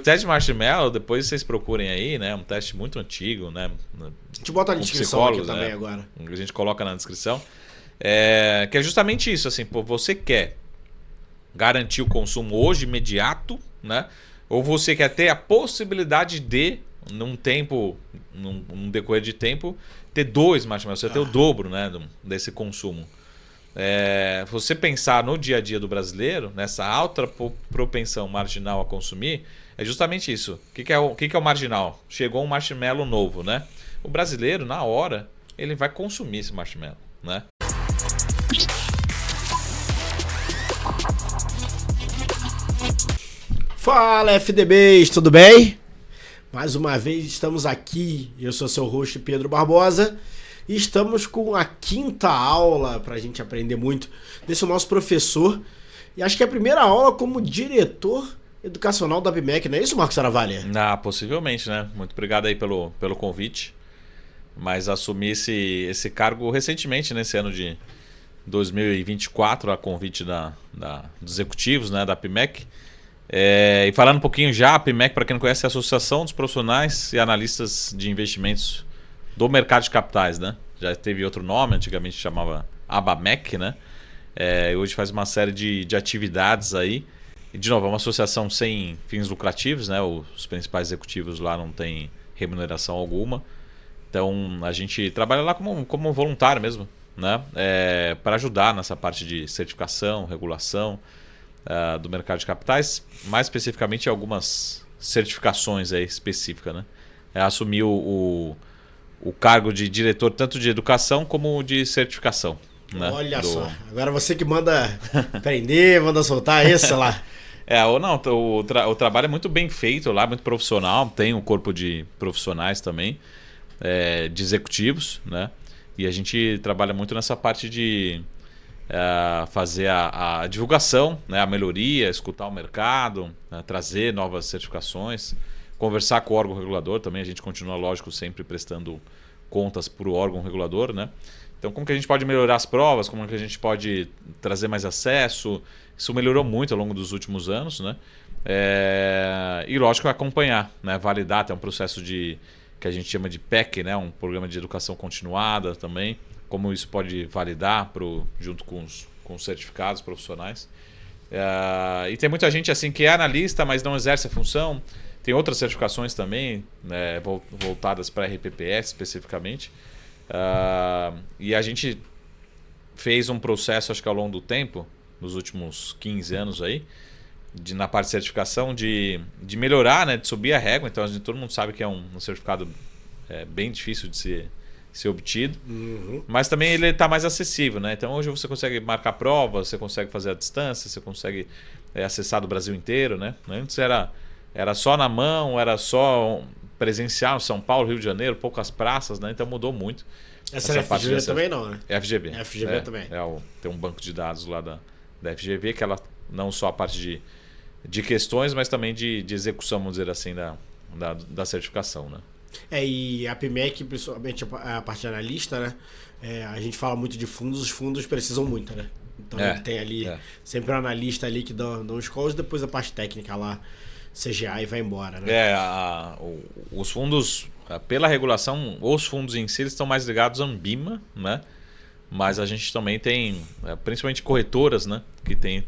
teste de marshmallow, depois vocês procurem aí, né? Um teste muito antigo, né? A gente bota na descrição aqui também agora. A gente coloca na descrição. Que é justamente isso, assim, pô, você quer garantir o consumo hoje imediato, né? Ou você quer ter a possibilidade de, num decorrer de tempo, ter 2 marshmallows, você ter o dobro, né, desse consumo. Você pensar no dia a dia do brasileiro, nessa alta propensão marginal a consumir, é justamente isso. O que é o marginal? Chegou um marshmallow novo, né? O brasileiro, na hora, ele vai consumir esse marshmallow, né? Fala, FDBs, tudo bem? Mais uma vez estamos aqui, eu sou seu host Pedro Barbosa e estamos com a 5ª aula para a gente aprender muito desse nosso professor e acho que é a primeira aula como diretor educacional da APMEC, não é isso, Marcos Saravalha? Possivelmente, né? Muito obrigado aí pelo convite, mas assumi esse cargo recentemente, nesse ano de 2024, a convite dos executivos, né, da APMEC. E falando um pouquinho já, a APMEC, para quem não conhece, é a Associação dos Profissionais e Analistas de Investimentos do Mercado de Capitais, né? Já teve outro nome, antigamente chamava ABAMEC, né? Hoje faz uma série de atividades aí. E, de novo, é uma associação sem fins lucrativos, né? Os principais executivos lá não têm remuneração alguma. Então, a gente trabalha lá como voluntário mesmo, né? Para ajudar nessa parte de certificação, regulação do mercado de capitais, mais especificamente algumas certificações aí específicas, né? Assumir o cargo de diretor tanto de educação como de certificação, né? Olha só, agora você que manda prender, manda soltar, isso lá. O trabalho é muito bem feito lá, muito profissional, tem um corpo de profissionais também, de executivos, né? E a gente trabalha muito nessa parte de fazer a divulgação, né, a melhoria, escutar o mercado, né, trazer novas certificações, conversar com o órgão regulador também. A gente continua, lógico, sempre prestando contas para o órgão regulador, né? Então, como que a gente pode melhorar as provas, como que a gente pode trazer mais acesso? Isso melhorou muito ao longo dos últimos anos, né? E, lógico, acompanhar, né, validar, tem um processo que a gente chama de PEC, né, um programa de educação continuada também, como isso pode validar junto com os certificados profissionais. E tem muita gente assim que é analista, mas não exerce a função. Tem outras certificações também, né, voltadas para RPPS especificamente. E a gente fez um processo, acho que ao longo do tempo, nos últimos 15 anos aí, na parte de certificação, de melhorar, né, de subir a régua. Então todo mundo sabe que é um certificado bem difícil de ser obtido, mas também ele está mais acessível, né? Então hoje você consegue marcar provas, você consegue fazer à distância, você consegue acessar do Brasil inteiro, né? Antes era só na mão, era só presencial em São Paulo, Rio de Janeiro, poucas praças, né? Então mudou muito. Essa é a FGV também não, né? FGV. FGV também. Tem um banco de dados lá da FGV, que ela não só a parte de questões, mas também de execução, vamos dizer assim, da certificação, né? E a APMEC, principalmente a parte analista, né? A gente fala muito de fundos, os fundos precisam muito, né? Então tem ali sempre um analista ali que dá uns calls, depois a parte técnica lá, CGA, e vai embora, né? Os fundos, pela regulação, os fundos em si eles estão mais ligados à Anbima, né? Mas a gente também tem, principalmente corretoras, né? Que tem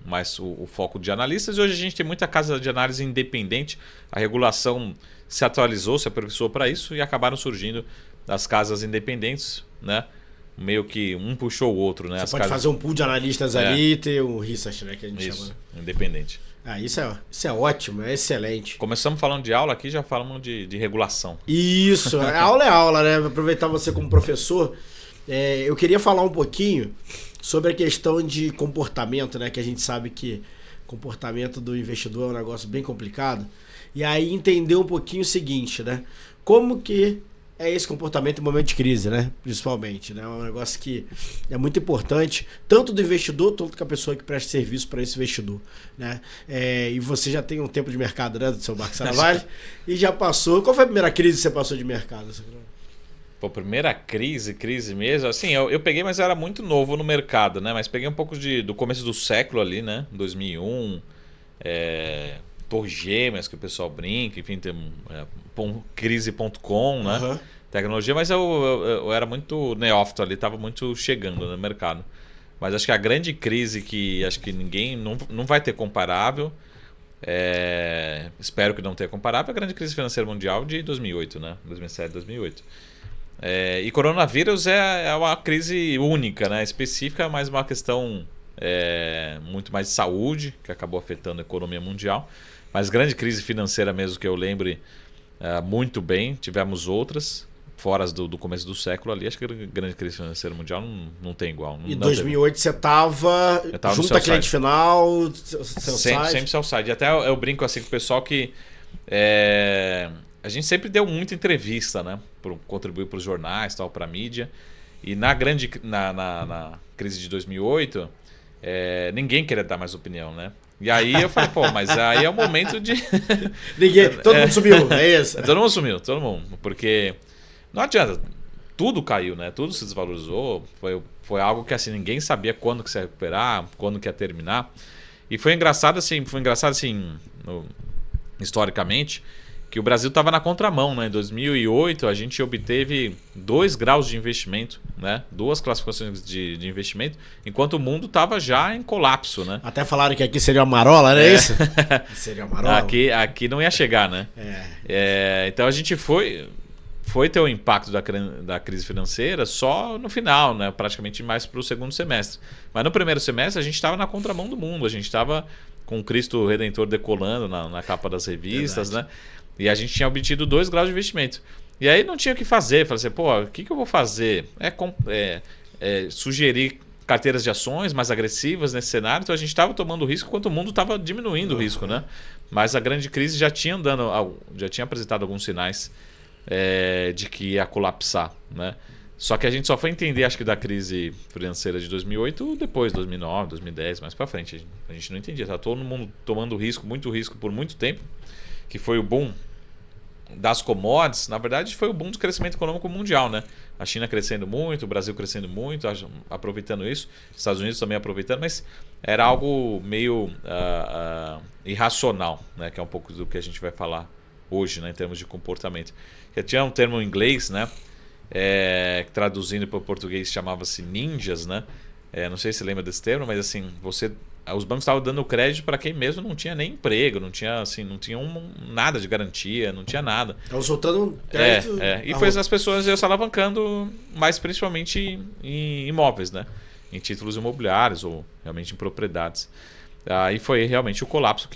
mais o foco de analistas. E hoje a gente tem muita casa de análise independente. A regulação se atualizou, se aperfeiçoou para isso e acabaram surgindo as casas independentes, né? Meio que um puxou o outro, né? Você pode fazer um pool de analistas ali e ter um research, né? Que a gente chama. Independente. Isso é ótimo, é excelente. Começamos falando de aula aqui, já falamos de regulação. Isso, a aula é aula, né? Aproveitar você como professor. Eu queria falar um pouquinho sobre a questão de comportamento, né? Que a gente sabe que comportamento do investidor é um negócio bem complicado. E aí entender um pouquinho o seguinte, né? Como que é esse comportamento em momento de crise, né? Principalmente, né? É um negócio que é muito importante, tanto do investidor, tanto que a pessoa que presta serviço para esse investidor, né? E você já tem um tempo de mercado, né, do seu Marcos Saravalha, e já passou. Qual foi a primeira crise que você passou de mercado? Pô, primeira crise mesmo, assim, eu peguei, mas eu era muito novo no mercado, né? Mas peguei um pouco do começo do século ali, né? 2001, Torres Gêmeas, que o pessoal brinca, enfim, tem crise.com, né? Uhum. Tecnologia, mas eu era muito neófito ali, estava muito chegando no mercado. Mas acho que a grande crise que acho que ninguém não vai ter comparável, espero que não tenha comparável, é a grande crise financeira mundial de 2008, né? 2007, 2008. E coronavírus é uma crise única, né? Específica, mas uma questão muito mais de saúde, que acabou afetando a economia mundial. Mas grande crise financeira mesmo que eu lembre muito bem, tivemos outras. Fora do começo do século ali, acho que a grande crise financeira mundial não tem igual. Em 2008 você estava junto a cliente final, sempre sell-side. Até eu brinco assim com o pessoal que a gente sempre deu muita entrevista, né? Contribuir para os jornais, para a mídia. E na crise de 2008, ninguém queria dar mais opinião, né? E aí eu falei, mas aí é o momento de... Todo mundo sumiu, é isso? Todo mundo sumiu, todo mundo. Porque... Não adianta, tudo caiu, né? Tudo se desvalorizou. Foi algo que assim, ninguém sabia quando que se ia recuperar, quando que ia terminar. E foi engraçado assim, historicamente, que o Brasil estava na contramão, né? Em 2008 a gente obteve 2 graus de investimento, né? 2 classificações de investimento, enquanto o mundo estava já em colapso, né? Até falaram que aqui seria uma marola, não é isso? Seria uma marola. Aqui não ia chegar, né? Então a gente foi ter o impacto da crise financeira só no final, né? Praticamente mais para o segundo semestre. Mas no primeiro semestre a gente estava na contramão do mundo, a gente estava com o Cristo Redentor decolando na capa das revistas, né? E a gente tinha obtido 2 graus de investimento. E aí não tinha o que fazer. Falei assim, o que eu vou fazer? Sugerir carteiras de ações mais agressivas nesse cenário. Então a gente estava tomando risco enquanto o mundo estava diminuindo o risco, né? Mas a grande crise já tinha apresentado alguns sinais de que ia colapsar, né? Só que a gente só foi entender, acho que da crise financeira de 2008 depois, 2009, 2010, mais para frente. A gente não entendia. Tá todo mundo tomando risco, muito risco por muito tempo, que foi o boom das commodities. Na verdade, foi o boom do crescimento econômico mundial, né? A China crescendo muito, o Brasil crescendo muito, aproveitando isso, Estados Unidos também aproveitando, mas era algo meio irracional, né? Que é um pouco do que a gente vai falar hoje, né? Em termos de comportamento. Tinha um termo em inglês, né? Que traduzindo para o português chamava-se ninjas, né? Não sei se você lembra desse termo, mas assim, os bancos estavam dando crédito para quem mesmo não tinha nem emprego, não tinha nada de garantia, não tinha nada. Estavam soltando crédito. E foi as pessoas iam se alavancando, mas principalmente em imóveis, né? Em títulos imobiliários ou realmente em propriedades. Aí foi realmente o colapso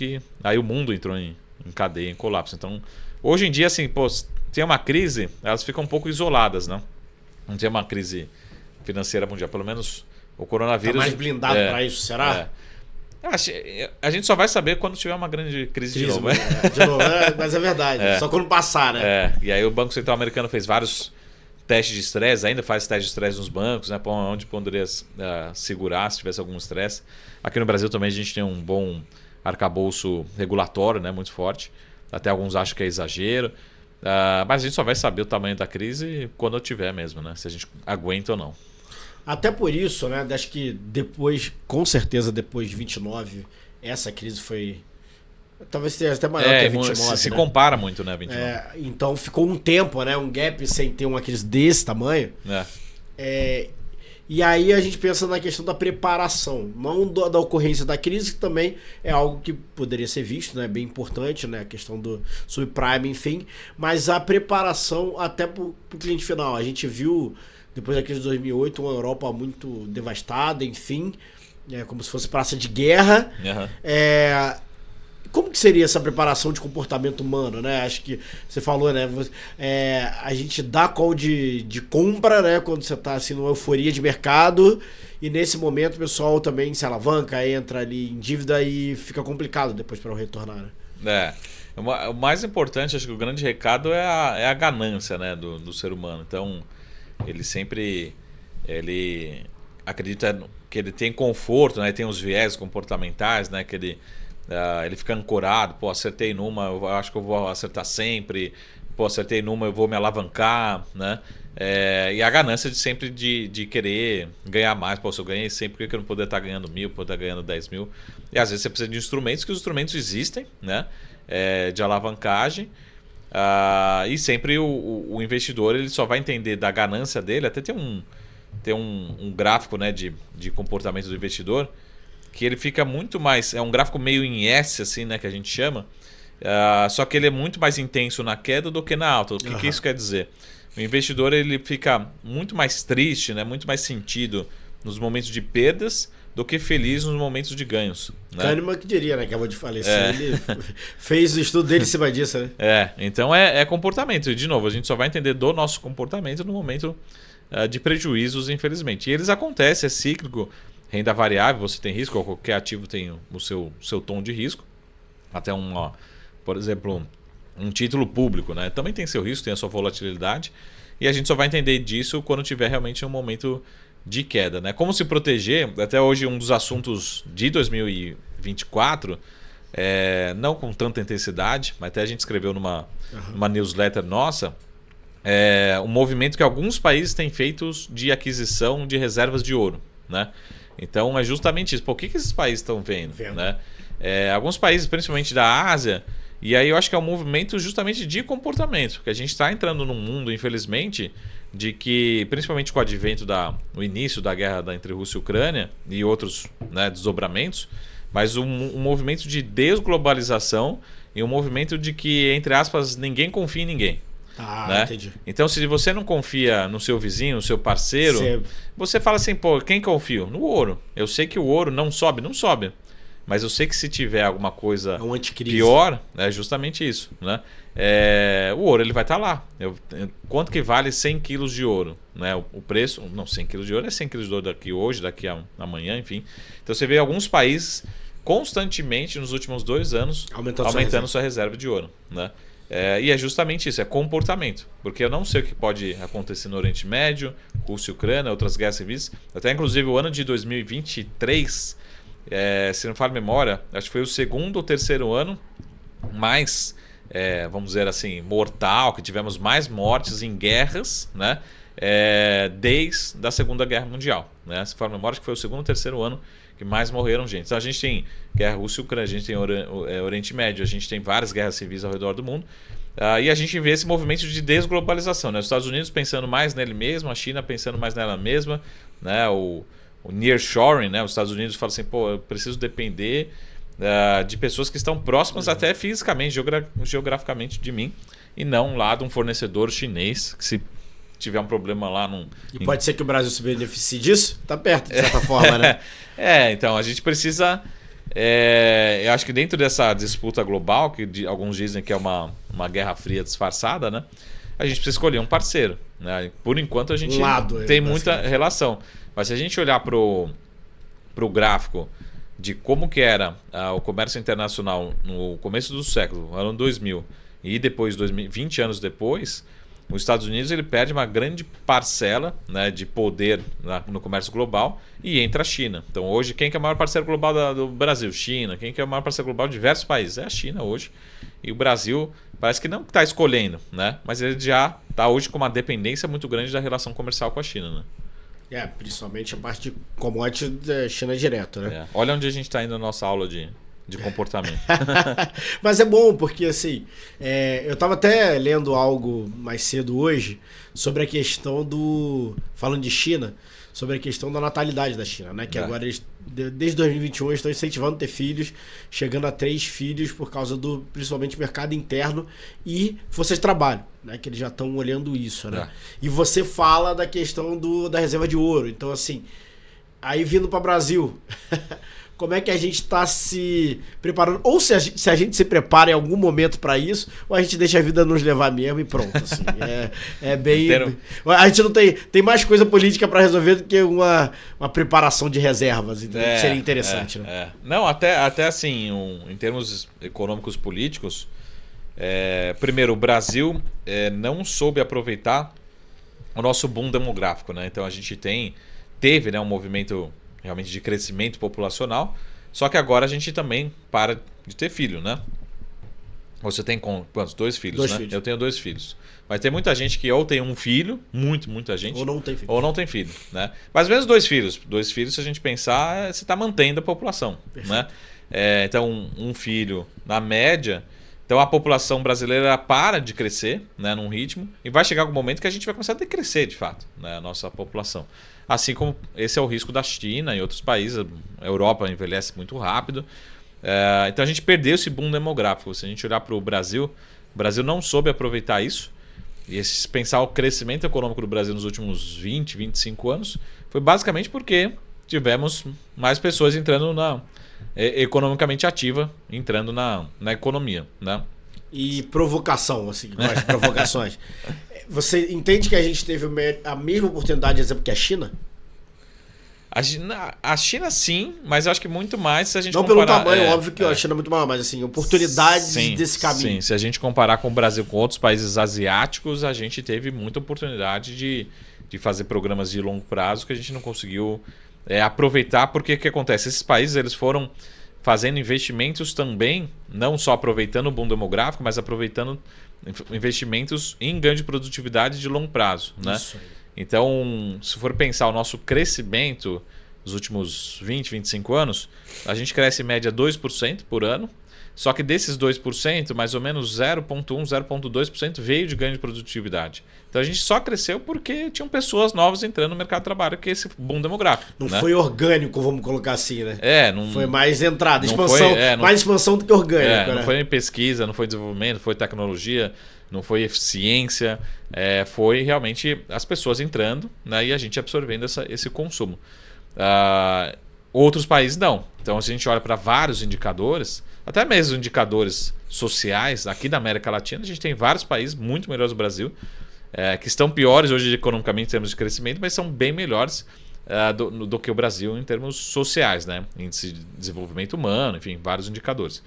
aí o mundo entrou em cadeia, em colapso. Então, hoje em dia, assim, tem uma crise, elas ficam um pouco isoladas, né? Não tem uma crise financeira mundial, pelo menos o coronavírus... Tá mais blindado para isso, será? A gente só vai saber quando tiver uma grande crise de novo. De novo, mas é verdade, só quando passar, né? E aí o Banco Central americano fez vários testes de estresse, ainda faz testes de estresse nos bancos, né? Onde poderia segurar se tivesse algum estresse. Aqui no Brasil também a gente tem um bom arcabouço regulatório, né? Muito forte. Até alguns acham que é exagero. Mas a gente só vai saber o tamanho da crise quando eu tiver mesmo, né? Se a gente aguenta ou não. Até por isso, né? Acho que com certeza depois de 29, essa crise foi... Talvez seja até maior que a 29. Se compara muito, né? 29. Então ficou um tempo, né? Um gap sem ter uma crise desse tamanho. E aí a gente pensa na questão da preparação, não da ocorrência da crise, que também é algo que poderia ser visto, né? Bem importante, né? A questão do subprime, enfim. Mas a preparação até para o cliente final. A gente viu, depois da crise de 2008, uma Europa muito devastada, enfim. Como se fosse praça de guerra. Como que seria essa preparação de comportamento humano, né? Acho que você falou, né? A gente dá call de compra, né? Quando você está assim, numa euforia de mercado. E nesse momento o pessoal também se alavanca, entra ali em dívida e fica complicado depois para retornar, né? O mais importante, acho que o grande recado é a ganância, né? Do ser humano. Então, ele acredita que ele tem conforto, né? Tem os viés comportamentais, né? Que ele fica ancorado, acertei numa, eu acho que eu vou acertar sempre, acertei numa, eu vou me alavancar, né? E a ganância de sempre de querer ganhar mais. Se eu ganhei sempre, porque eu não poder estar ganhando 1.000, poder estar ganhando 10 mil. E às vezes você precisa de instrumentos, que os instrumentos existem, né? de alavancagem. E sempre o investidor ele só vai entender da ganância dele. Até tem um gráfico, né, de comportamento do investidor que ele fica muito mais... É um gráfico meio em S, assim, né, que a gente chama. Só que ele é muito mais intenso na queda do que na alta. O que isso quer dizer? O investidor ele fica muito mais triste, né, muito mais sentido nos momentos de perdas do que feliz nos momentos de ganhos. Né? Kahneman que diria, né? Acabou de falecer. Ele fez o estudo dele em cima disso, né? Então é comportamento. E, de novo, a gente só vai entender do nosso comportamento no momento de prejuízos, infelizmente. E eles acontecem, é cíclico. Renda variável, você tem risco, qualquer ativo tem o seu tom de risco. Até por exemplo, um título público, né? Também tem seu risco, tem a sua volatilidade. E a gente só vai entender disso quando tiver realmente um momento de queda, né? Como se proteger, até hoje um dos assuntos de 2024, não com tanta intensidade, mas até a gente escreveu numa newsletter nossa, um movimento que alguns países têm feito de aquisição de reservas de ouro, né? Então é justamente isso. Por que esses países estão vendo? Né? Alguns países, principalmente da Ásia, e aí eu acho que é um movimento justamente de comportamento, porque a gente está entrando num mundo, infelizmente, de que, principalmente com o advento o início da guerra entre Rússia e Ucrânia e outros, né, desdobramentos, mas um movimento de desglobalização e um movimento de que, entre aspas, ninguém confia em ninguém. Né? Entendi. Então, se você não confia no seu vizinho, no seu parceiro, você fala assim, pô, quem confio? No ouro. Eu sei que o ouro não sobe. Mas eu sei que se tiver alguma coisa pior, é justamente isso. Né? O ouro ele vai estar lá. Quanto que vale 100 quilos de ouro? Né? O preço, não, 100 quilos de ouro é 100 quilos de ouro daqui hoje, daqui a amanhã, enfim. Então você vê alguns países constantemente nos últimos 2 anos aumentando sua reserva de ouro. Né? E é justamente isso, é comportamento. Porque eu não sei o que pode acontecer no Oriente Médio, Rússia e Ucrânia, outras guerras civis. Até inclusive o ano de 2023, se não falha a memória, acho que foi o 2º ou 3º ano mais, vamos dizer assim, mortal, que tivemos mais mortes em guerras, né? Desde a Segunda Guerra Mundial. Né? Se for a memória, acho que foi o 2º ou 3º ano que mais morreram gente. Então a gente tem guerra Rússia e Ucrânia, a gente tem Oriente Médio, a gente tem várias guerras civis ao redor do mundo. E a gente vê esse movimento de desglobalização. Né? Os Estados Unidos pensando mais nele mesmo, a China pensando mais nela mesma, né? O nearshoring, né? Os Estados Unidos falam assim, pô, eu preciso depender de pessoas que estão próximas até fisicamente, geograficamente de mim, e não lá de um fornecedor chinês que se tiver um problema lá E pode ser que o Brasil se beneficie disso? Tá perto, de certa forma, né? Então a gente precisa... eu acho que dentro dessa disputa global, que alguns dizem que é uma guerra fria disfarçada, né? A gente precisa escolher um parceiro. Né? Por enquanto a gente tem muita relação. Mas se a gente olhar pro gráfico de como que era o comércio internacional no começo do século, ano 2000, e depois 20 anos depois, os Estados Unidos ele perde uma grande parcela, né, de poder no comércio global e entra a China. Então hoje quem que é o maior parceiro global do Brasil? China. Quem que é o maior parceiro global de diversos países? É a China hoje. E o Brasil parece que não está escolhendo, né? Mas ele já está hoje com uma dependência muito grande da relação comercial com a China. Né? Principalmente a parte de commodity da China direto, né? Olha onde a gente está indo na nossa aula de comportamento. Mas é bom, porque assim, eu estava até lendo algo mais cedo hoje sobre a questão falando de China, sobre a questão da natalidade da China, né? Que agora eles, desde 2021, eles estão incentivando ter filhos, chegando a 3 filhos por causa do, principalmente, mercado interno e força de trabalho, né? Que eles já estão olhando isso, né? E você fala da questão da reserva de ouro. Então, assim, aí vindo para o Brasil... Como é que a gente está se preparando? Ou se a gente se prepara em algum momento para isso, ou a gente deixa a vida nos levar mesmo e pronto. Assim. Bem. A gente não tem mais coisa política para resolver do que uma preparação de reservas. Então, seria interessante. Né? Não, até assim, em termos econômicos políticos, primeiro, o Brasil não soube aproveitar o nosso boom demográfico. Né? Então a gente teve, né, um movimento realmente de crescimento populacional, só que agora a gente também para de ter filho, né? Você tem quantos? 2 filhos, 2 né? filhos. Eu tenho 2 filhos. Vai ter muita gente que ou tem um filho, muita gente, ou não tem filho, né? Mas mesmo 2 filhos. 2 filhos, se a gente pensar, você está mantendo a população, né? Então, um filho, na média, Então a população brasileira para de crescer, né, num ritmo, e vai chegar algum momento que a gente vai começar a decrescer de fato, né, a nossa população. Assim como esse é o risco da China e outros países, a Europa envelhece muito rápido. Então a gente perdeu esse boom demográfico. Se a gente olhar para o Brasil não soube aproveitar isso. E se pensar o crescimento econômico do Brasil nos últimos 20, 25 anos, foi basicamente porque tivemos mais pessoas entrando economicamente ativa, entrando na economia, né? E provocação, assim, as provocações. Você entende que a gente teve a mesma oportunidade, exemplo, que a China? A China sim, mas eu acho que muito mais se a gente não comparar... Não pelo tamanho, óbvio que a China é muito maior, mas assim, oportunidades desse caminho. Sim, se a gente comparar com o Brasil, com outros países asiáticos, a gente teve muita oportunidade de fazer programas de longo prazo que a gente não conseguiu aproveitar, porque o que acontece? Esses países eles foram fazendo investimentos também, não só aproveitando o boom demográfico, mas aproveitando investimentos em ganho de produtividade de longo prazo, né? Isso aí. Então, se for pensar o nosso crescimento nos últimos 20, 25 anos, a gente cresce em média 2% por ano, só que desses 2%, mais ou menos 0,1%, 0,2% veio de ganho de produtividade. Então a gente só cresceu porque tinham pessoas novas entrando no mercado de trabalho, que é esse boom demográfico. Não né? foi orgânico, vamos colocar assim, né? Não foi mais entrada, expansão, foi, mais expansão do que orgânico. Não foi pesquisa, não foi desenvolvimento, não foi tecnologia, não foi eficiência, foi realmente as pessoas entrando, né, e a gente absorvendo esse consumo. Outros países não. Então, se a gente olha para vários indicadores, até mesmo indicadores sociais, aqui da América Latina, a gente tem vários países muito melhores do Brasil, que estão piores hoje economicamente em termos de crescimento, mas são bem melhores do que o Brasil em termos sociais, né? Índice de desenvolvimento humano, enfim, vários indicadores.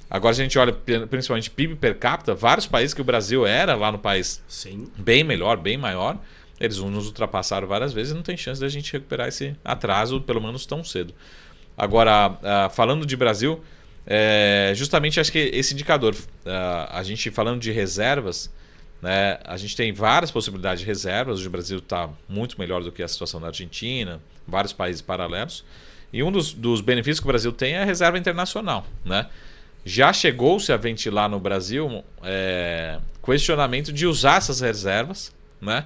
Agora, se a gente olha principalmente PIB per capita, vários países que o Brasil era lá no país Sim. bem melhor, bem maior, eles nos ultrapassaram várias vezes e não tem chance da gente recuperar esse atraso, pelo menos tão cedo. Agora, falando de Brasil, justamente acho que esse indicador, a gente falando de reservas, né, a gente tem várias possibilidades de reservas. O Brasil está muito melhor do que a situação da Argentina, vários países paralelos. E um dos benefícios que o Brasil tem é a reserva internacional, né? Já chegou-se a ventilar no Brasil questionamento de usar essas reservas, né?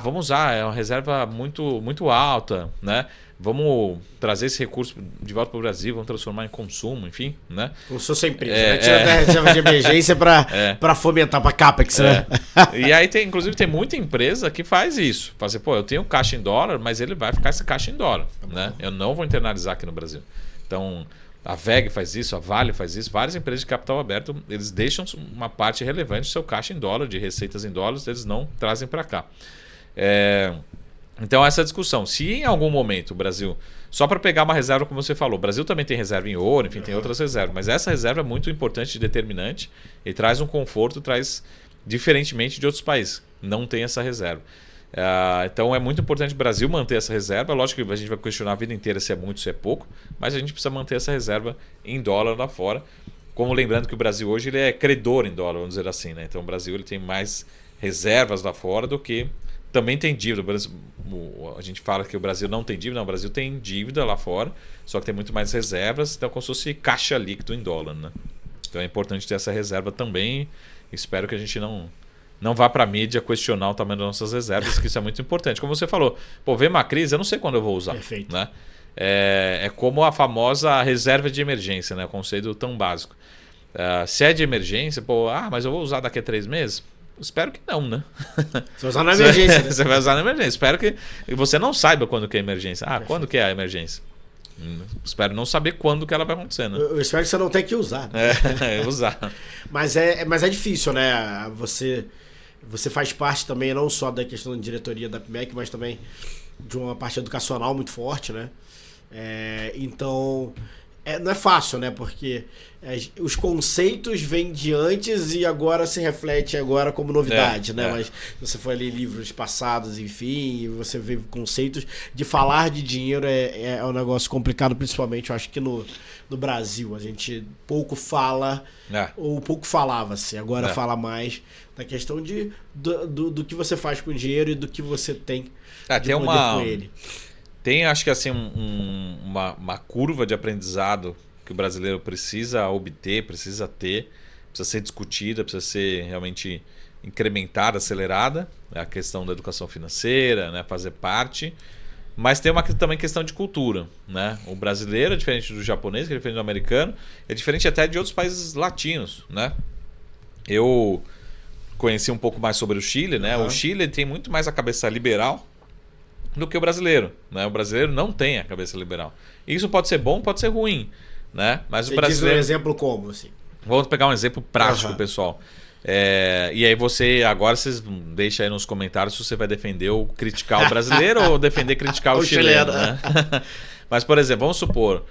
Vamos usar, é uma reserva muito, muito alta, né? Vamos trazer esse recurso de volta para o Brasil, vamos transformar em consumo, enfim, né? Como se fosse a empresa, né? Tira da reserva de emergência para fomentar, para CAPEX, né? E aí, inclusive, tem muita empresa que faz isso. Fazer, eu tenho caixa em dólar, mas ele vai ficar essa caixa em dólar, né? Eu não vou internalizar aqui no Brasil. Então, a VEG faz isso, a Vale faz isso, várias empresas de capital aberto, eles deixam uma parte relevante do seu caixa em dólar, de receitas em dólares, eles não trazem para cá. Então essa discussão, se em algum momento o Brasil, só para pegar uma reserva como você falou, o Brasil também tem reserva em ouro, enfim, tem outras reservas, mas essa reserva é muito importante e determinante e traz um conforto, traz diferentemente de outros países, não tem essa reserva. Então é muito importante o Brasil manter essa reserva. Lógico que a gente vai questionar a vida inteira se é muito, se é pouco, mas a gente precisa manter essa reserva em dólar lá fora. Como lembrando que o Brasil hoje ele é credor em dólar, vamos dizer assim, né? Então o Brasil ele tem mais reservas lá fora do que também tem dívida. A gente fala que o Brasil não tem dívida, não, o Brasil tem dívida lá fora, só que tem muito mais reservas, então é como se fosse caixa líquido em dólar, né? Então é importante ter essa reserva também. Espero que a gente não vá para a mídia questionar o tamanho das nossas reservas, que isso é muito importante. Como você falou, vem uma crise, eu não sei quando eu vou usar. Perfeito. Né? É como a famosa reserva de emergência, né? O conceito tão básico. Se é de emergência, mas eu vou usar daqui a 3 meses? Espero que não, né? Você vai usar na emergência. Né? Você vai usar na emergência. Espero que você não saiba quando que é a emergência. Quando que é a emergência? Espero não saber quando que ela vai acontecer, né? Eu espero que você não tenha que usar. Usar. Mas é difícil, né? Você faz parte também não só da questão de diretoria da PMEC, mas também de uma parte educacional muito forte, né? Então, não é fácil, né? Porque os conceitos vêm de antes e agora se reflete agora como novidade, né? Mas você foi ler livros passados, enfim, e você vê conceitos de falar de dinheiro é um negócio complicado, principalmente, eu acho que no Brasil. A gente pouco fala, ou pouco falava-se, agora fala mais da questão do que você faz com o dinheiro e do que você tem de poder com ele. Tem, acho que assim, uma curva de aprendizado que o brasileiro precisa obter, precisa ter, precisa ser discutida, precisa ser realmente incrementada, acelerada, a questão da educação financeira, né, fazer parte, mas tem também questão de cultura, né? O brasileiro é diferente do japonês, que é diferente do americano, é diferente até de outros países latinos, né? Eu conheci um pouco mais sobre o Chile, né? O Chile tem muito mais a cabeça liberal do que o brasileiro, né? O brasileiro não tem a cabeça liberal. Isso pode ser bom, pode ser ruim, né? Mas Você o brasileiro... diz um exemplo como, assim? Vamos pegar um exemplo prático, pessoal. E aí vocês deixam aí nos comentários se você vai defender ou criticar o brasileiro ou defender criticar o chileno, né? Mas, por exemplo, vamos supor,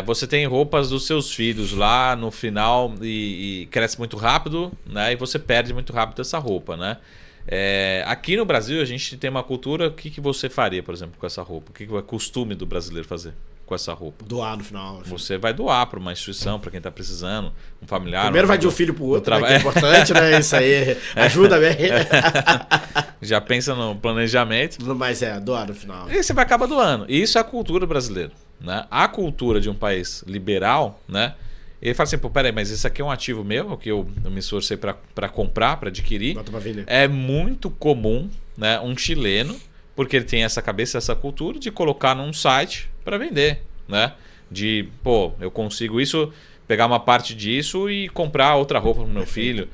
você tem roupas dos seus filhos lá no final e cresce muito rápido, né? E você perde muito rápido essa roupa, né? Aqui no Brasil a gente tem uma cultura. O que você faria, por exemplo, com essa roupa? O que é costume do brasileiro fazer com essa roupa? Doar no final. Assim. Você vai doar para uma instituição, para quem está precisando, um familiar. Primeiro vai de um filho para o outro, né, que é importante, né? Isso aí ajuda bem. Já pensa no planejamento. Mas doar no final. E você vai acabar doando. E isso é a cultura brasileira, né? A cultura de um país liberal, né? Ele fala assim, pô, peraí, mas isso aqui é um ativo meu, que eu me esforcei para comprar, para adquirir. Bota pra vender. É muito comum, né, um chileno, porque ele tem essa cabeça, essa cultura, de colocar num site para vender, né? De, pô, eu consigo isso, pegar uma parte disso e comprar outra roupa pro meu filho.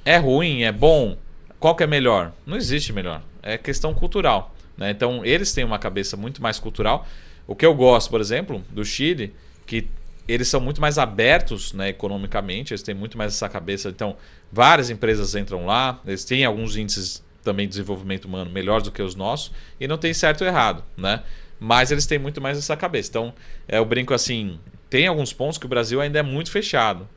É ruim, é bom? Qual que é melhor? Não existe melhor. É questão cultural, né? Então, eles têm uma cabeça muito mais cultural. O que eu gosto, por exemplo, do Chile, que eles são muito mais abertos, né, economicamente, eles têm muito mais essa cabeça. Então, várias empresas entram lá, eles têm alguns índices também de desenvolvimento humano melhores do que os nossos, e não tem certo ou errado, né? Mas eles têm muito mais essa cabeça. Então, eu brinco assim, tem alguns pontos que o Brasil ainda é muito fechado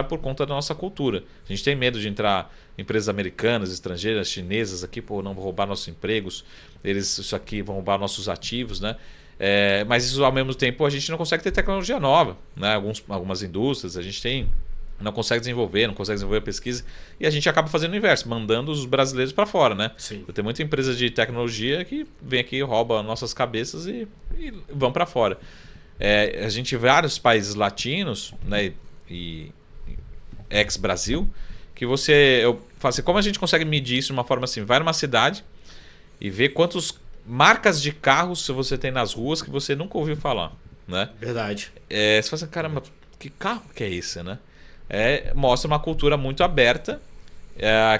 por conta da nossa cultura. A gente tem medo de entrar empresas americanas, estrangeiras, chinesas aqui, pô, não vão roubar nossos empregos, isso aqui vão roubar nossos ativos, né? Mas isso, ao mesmo tempo, a gente não consegue ter tecnologia nova, né? Algumas indústrias a gente não consegue desenvolver a pesquisa, e a gente acaba fazendo o inverso, mandando os brasileiros para fora, né? Sim. Tem muita empresa de tecnologia que vem aqui, rouba nossas cabeças e vão para fora. A gente vê vários países latinos, né, e ex-Brasil, que eu falo assim, como a gente consegue medir isso de uma forma assim? Vai numa cidade e vê quantas marcas de carros você tem nas ruas que você nunca ouviu falar, né? Verdade. Você fala assim, caramba, que carro que é esse, né? Mostra uma cultura muito aberta,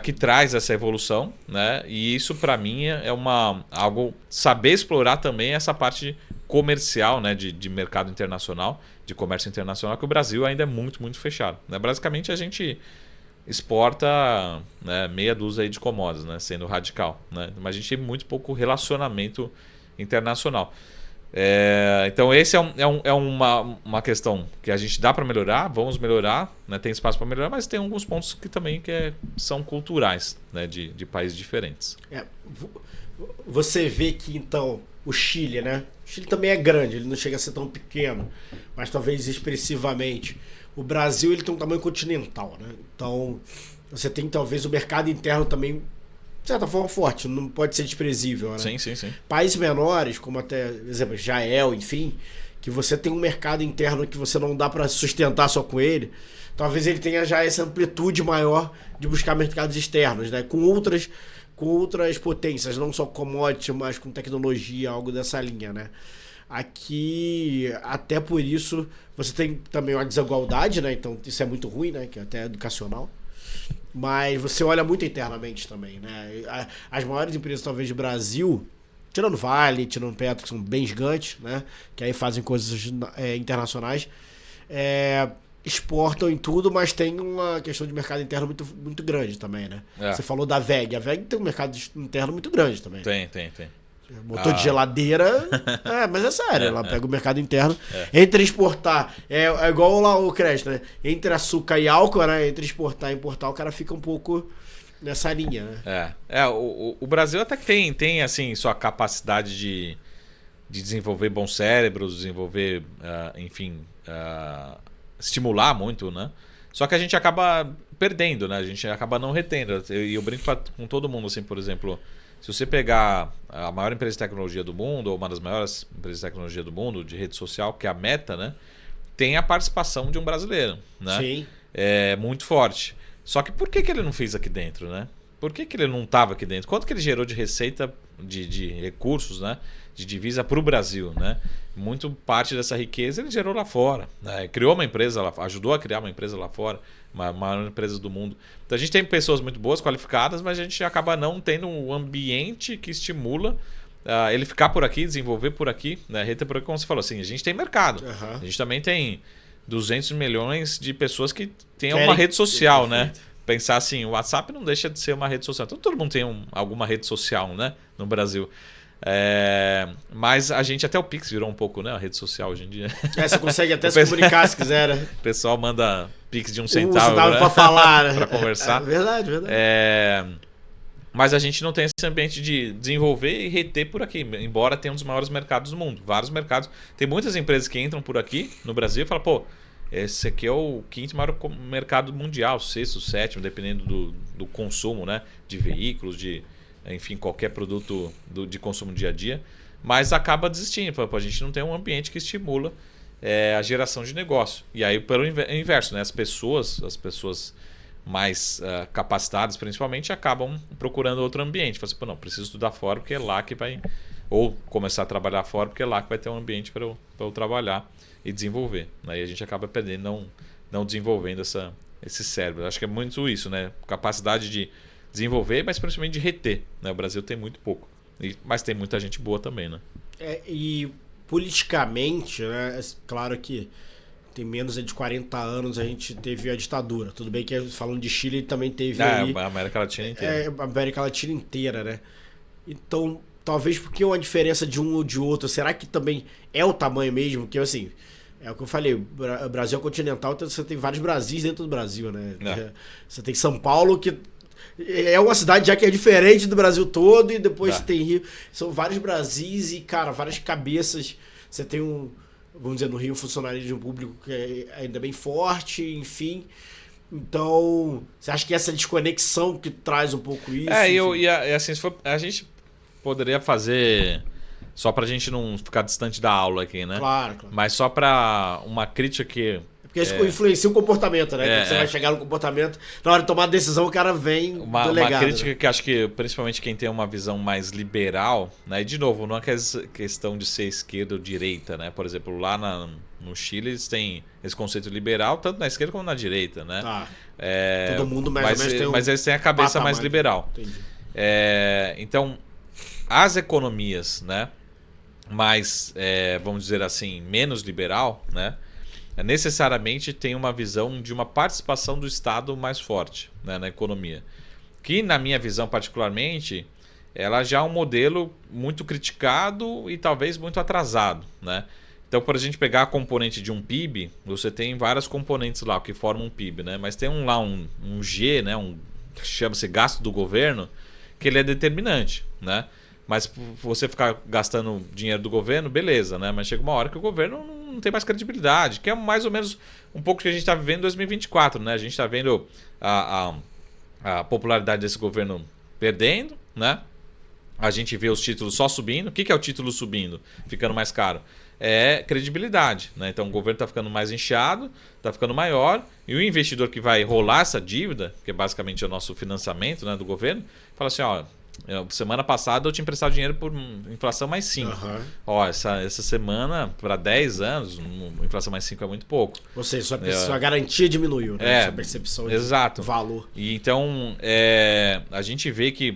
que traz essa evolução, né? E isso, para mim, algo saber explorar também essa parte comercial, né? De mercado internacional, de comércio internacional, que o Brasil ainda é muito, muito fechado, né? Basicamente, a gente exporta, né, meia dúzia aí de commodities, né, sendo radical, né? Mas a gente tem muito pouco relacionamento internacional. Então esse é uma questão que a gente dá para melhorar, vamos melhorar, né, tem espaço para melhorar, mas tem alguns pontos que também são culturais, né, de países diferentes. Você vê que então o Chile, né? O Chile também é grande, ele não chega a ser tão pequeno, mas talvez expressivamente. O Brasil ele tem um tamanho continental, né? Então você tem talvez o mercado interno também, de certa forma, forte, não pode ser desprezível, né? Sim. Países menores, como até, por exemplo, Israel, enfim, que você tem um mercado interno que você não dá para sustentar só com ele, talvez ele tenha já essa amplitude maior de buscar mercados externos, né? Com outras potências, não só commodity, mas com tecnologia, algo dessa linha, né? Aqui, até por isso, você tem também uma desigualdade, né? Então isso é muito ruim, né? Que é até educacional. Mas você olha muito internamente também, né? As maiores empresas, talvez, do Brasil, tirando Vale, tirando Petro, que são bem gigantes, né? Que aí fazem coisas internacionais, exportam em tudo, mas tem uma questão de mercado interno muito, muito grande também, né? Você falou da VEG. A VEG tem um mercado interno muito grande também. Tem. Motor de geladeira, mas é sério, ela pega o mercado interno. Entre exportar, é igual lá o crédito, né? Entre açúcar e álcool, né? Entre exportar e importar, o cara fica um pouco nessa linha, né? O Brasil até que tem assim, sua capacidade de desenvolver bons cérebros, desenvolver, estimular muito, né? Só que a gente acaba perdendo, né? A gente acaba não retendo. Eu brinco com todo mundo, assim, por exemplo... Se você pegar a maior empresa de tecnologia do mundo, ou uma das maiores empresas de tecnologia do mundo, de rede social, que é a Meta, né, tem a participação de um brasileiro, né? Sim. muito forte. Só que por que ele não fez aqui dentro, né? Por que ele não estava aqui dentro? Quanto que ele gerou de receita, de recursos, né? De divisa para o Brasil, né? Muito parte dessa riqueza ele gerou lá fora, né? Criou uma empresa lá, ajudou a criar uma empresa lá fora, uma maior empresa do mundo. Então a gente tem pessoas muito boas, qualificadas, mas a gente acaba não tendo um ambiente que estimula ele ficar por aqui, desenvolver por aqui, né? Reter por aqui, como você falou assim, a gente tem mercado. Uhum. A gente também tem 200 milhões de pessoas que têm uma rede social, né? Pensar assim, o WhatsApp não deixa de ser uma rede social. Então todo mundo tem alguma rede social, né? No Brasil. Mas a gente, até o Pix virou um pouco, né? A rede social hoje em dia. Você consegue até se comunicar se quiser, né? O pessoal manda Pix de 1 centavo, né? Pra falar, né? Pra conversar. Verdade. Mas a gente não tem esse ambiente de desenvolver e reter por aqui, embora tenha um dos maiores mercados do mundo. Vários mercados. Tem muitas empresas que entram por aqui no Brasil e falam, pô, esse aqui é o quinto maior mercado mundial, sexto, sétimo, dependendo do consumo, né? De veículos, enfim, qualquer produto de consumo dia a dia. Mas acaba desistindo. Pô, a gente não tem um ambiente que estimula a geração de negócio. E aí, pelo inverso, né? As pessoas mais capacitadas, principalmente, acabam procurando outro ambiente. Fala assim, pô, não, preciso estudar fora porque é lá que vai... Ou começar a trabalhar fora porque é lá que vai ter um ambiente para eu trabalhar e desenvolver. Aí a gente acaba perdendo, não desenvolvendo esse cérebro. Acho que é muito isso, né? Capacidade de desenvolver, mas principalmente de reter. Né? O Brasil tem muito pouco. Mas tem muita gente boa também, né? E politicamente, né? Claro que tem menos de 40 anos a gente teve a ditadura. Tudo bem que falando de Chile ele também teve a América Latina inteira. A América Latina inteira, né? Então, talvez porque uma diferença de um ou de outro, será que também é o tamanho mesmo? Porque assim, é o que eu falei, o Brasil é continental, então você tem vários Brasis dentro do Brasil, né? Você tem São Paulo, que é uma cidade já que é diferente do Brasil todo, e depois você tem Rio. São vários Brasis e, cara, várias cabeças. Você tem vamos dizer, no Rio, um funcionalismo público que é ainda bem forte, enfim. Então, você acha que essa desconexão que traz um pouco isso? Assim, se for, a gente poderia fazer, só pra gente não ficar distante da aula aqui, né? Claro. Mas só pra uma crítica que... Porque isso influencia o comportamento, né? Quando você vai chegar no comportamento, na hora de tomar a decisão, o cara vem do legado. Uma crítica, né? Que acho que, principalmente quem tem uma visão mais liberal, né? E, de novo, não é questão de ser esquerda ou direita, né? Por exemplo, lá no Chile, eles têm esse conceito liberal, tanto na esquerda como na direita, né? Todo mundo mais ou menos tem mas eles têm a cabeça mais liberal. Entendi. Então, as economias, né? Mais, vamos dizer assim, menos liberal, né? Necessariamente tem uma visão de uma participação do Estado mais forte, né, na economia. Que, na minha visão particularmente, ela já é um modelo muito criticado e talvez muito atrasado, né? Então, por a gente pegar a componente de um PIB, você tem várias componentes lá que formam um PIB, né? Mas tem um G, né? Chama-se gasto do governo, que ele é determinante, né? Mas você ficar gastando dinheiro do governo, beleza, né? Mas chega uma hora que o governo não tem mais credibilidade, que é mais ou menos um pouco que a gente está vivendo em 2024, né? A gente está vendo a popularidade desse governo perdendo, né? A gente vê os títulos só subindo. O que é o título subindo? Ficando mais caro. É credibilidade, né? Então o governo está ficando mais inchado, está ficando maior, e o investidor que vai rolar essa dívida, que é basicamente o nosso financiamento, né, do governo, fala assim, ó, semana passada eu te emprestava dinheiro por inflação mais 5. Ó, essa semana, para 10 anos, inflação mais 5 é muito pouco. Ou seja, sua garantia diminuiu, né? Sua percepção de valor. E então, a gente vê que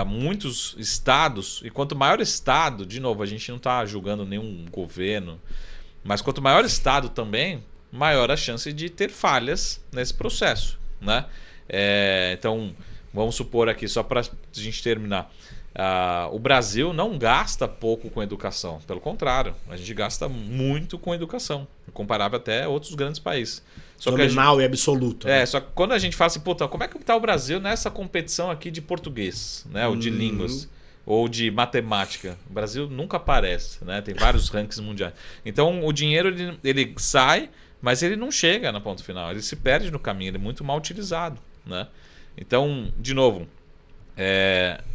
muitos estados, e quanto maior o estado, de novo, a gente não está julgando nenhum governo, mas quanto maior o estado também, maior a chance de ter falhas nesse processo, né? Então, vamos supor aqui, só para a gente terminar, o Brasil não gasta pouco com educação, pelo contrário, a gente gasta muito com educação, comparável até a outros grandes países. Nominal e absoluto. Né? Só que quando a gente fala assim, puta, como é que está o Brasil nessa competição aqui de português, né? Ou de línguas, ou de matemática? O Brasil nunca aparece, né? Tem vários rankings mundiais. Então o dinheiro ele sai, mas ele não chega na ponta final, ele se perde no caminho, ele é muito mal utilizado, né? Então, de novo,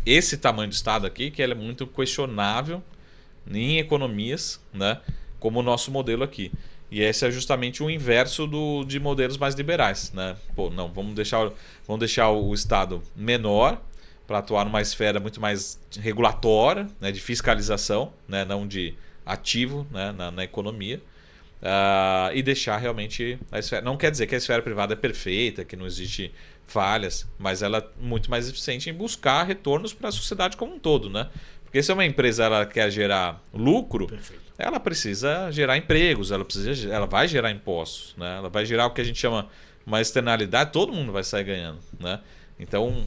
esse tamanho do Estado aqui, que ele é muito questionável em economias, né? Como o nosso modelo aqui. E esse é justamente o inverso de modelos mais liberais, né? Pô, não, vamos deixar o Estado menor para atuar numa esfera muito mais regulatória, né, de fiscalização, né, não de ativo, né, na economia, e deixar realmente a esfera. Não quer dizer que a esfera privada é perfeita, que não existe falhas, mas ela é muito mais eficiente em buscar retornos para a sociedade como um todo, né? Porque se uma empresa ela quer gerar lucro, Perfeito. ela precisa gerar empregos, ela vai gerar impostos, né? Ela vai gerar o que a gente chama uma externalidade, todo mundo vai sair ganhando, né? Então,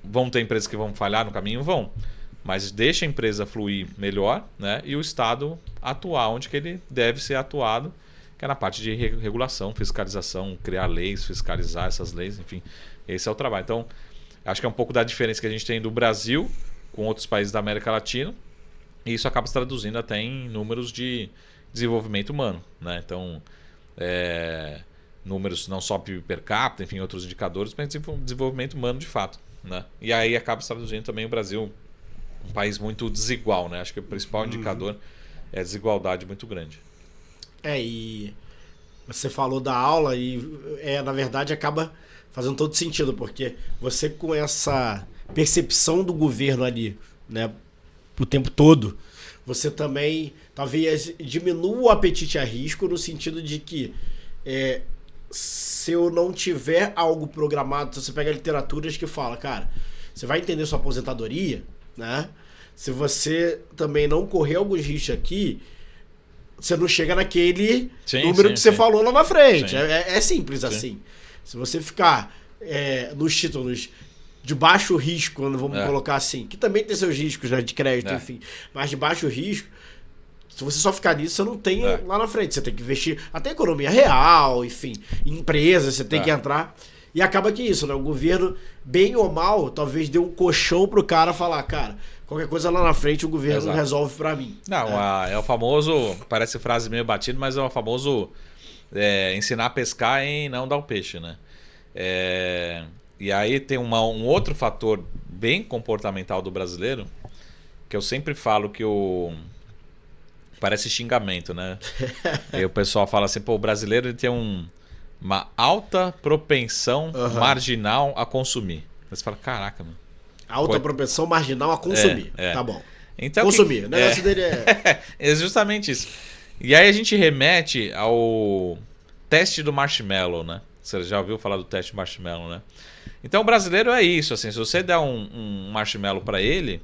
vão ter empresas que vão falhar no caminho? Vão. Mas deixa a empresa fluir melhor, né? E o Estado atuar onde que ele deve ser atuado, que é na parte de regulação, fiscalização, criar leis, fiscalizar essas leis, enfim. Esse é o trabalho. Então, acho que é um pouco da diferença que a gente tem do Brasil com outros países da América Latina. E isso acaba se traduzindo até em números de desenvolvimento humano, né? Então, números não só PIB per capita, enfim, outros indicadores, mas desenvolvimento humano de fato, né? E aí acaba se traduzindo também o Brasil um país muito desigual, né? Acho que o principal indicador é a desigualdade muito grande. E você falou da aula e na verdade acaba fazendo todo sentido, porque você com essa percepção do governo ali, né, o tempo todo, você também talvez diminua o apetite a risco no sentido de que se eu não tiver algo programado, você pega literaturas que fala, cara, você vai entender sua aposentadoria, né? Se você também não correr alguns riscos aqui, você não chega naquele número que você falou lá na frente. É simples assim. Se você ficar nos títulos de baixo risco, vamos colocar assim, que também tem seus riscos, né, de crédito, enfim, mas de baixo risco, se você só ficar nisso, você não tem lá na frente. Você tem que investir até economia real, enfim, em empresas, você tem que entrar. E acaba que isso, né? O governo, bem ou mal, talvez dê um colchão pro cara falar, cara, qualquer coisa lá na frente o governo resolve pra mim. Não, é o famoso, parece frase meio batida, mas é o famoso ensinar a pescar e não dar o peixe, né? E aí tem um outro fator bem comportamental do brasileiro, que eu sempre falo que parece xingamento, né? E o pessoal fala assim, pô, o brasileiro ele tem uma alta propensão marginal a consumir. Você fala, caraca, mano. Alta propensão marginal a consumir. Tá bom. Então, consumir. O negócio dele é justamente isso. E aí a gente remete ao teste do marshmallow, né? Você já ouviu falar do teste do marshmallow, né? Então o brasileiro é isso, assim, se você der um marshmallow para ele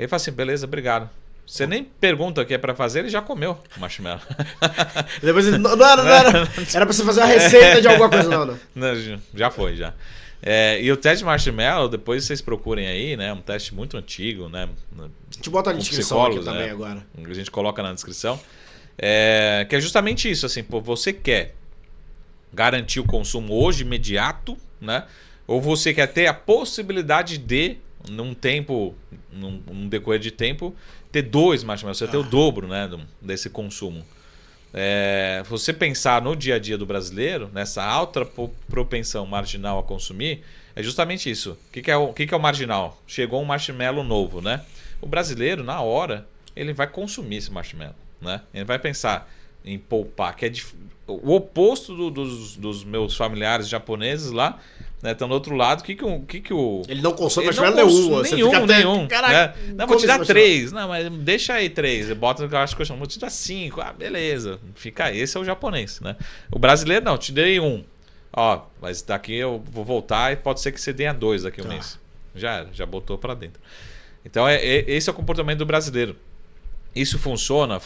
fala assim, beleza, obrigado. Você nem pergunta o que é pra fazer, ele já comeu o marshmallow. Depois ele, não era pra você fazer uma receita de alguma coisa, não. Já foi, já. E o teste de marshmallow, depois vocês procurem aí, né? Um teste muito antigo, né? A gente bota na descrição aqui também agora. A gente coloca na descrição. Que é justamente isso, assim, pô, você quer garantir o consumo hoje, imediato, né? Ou você quer ter a possibilidade de, num decorrer de tempo, ter 2 marshmallows, você ter o dobro, né, desse consumo. Você pensar no dia a dia do brasileiro, nessa alta propensão marginal a consumir, é justamente isso. O que é o marginal? Chegou um marshmallow novo, né? O brasileiro, na hora, ele vai consumir esse marshmallow, né? Ele vai pensar em poupar, que é o oposto dos meus familiares japoneses lá, né, estão do outro lado. Ele não consome marshmallow nenhum. Caraca, né? Não, vou te dar 3. Não, mas deixa aí 3. Bota no caixa de vou te dar 5. Beleza. Fica aí. Esse é o japonês, né? O brasileiro, não, te dei 1. Mas daqui eu vou voltar e pode ser que você dê 2 daqui a um mês. Já botou pra dentro. Então, esse é o comportamento do brasileiro. Isso funciona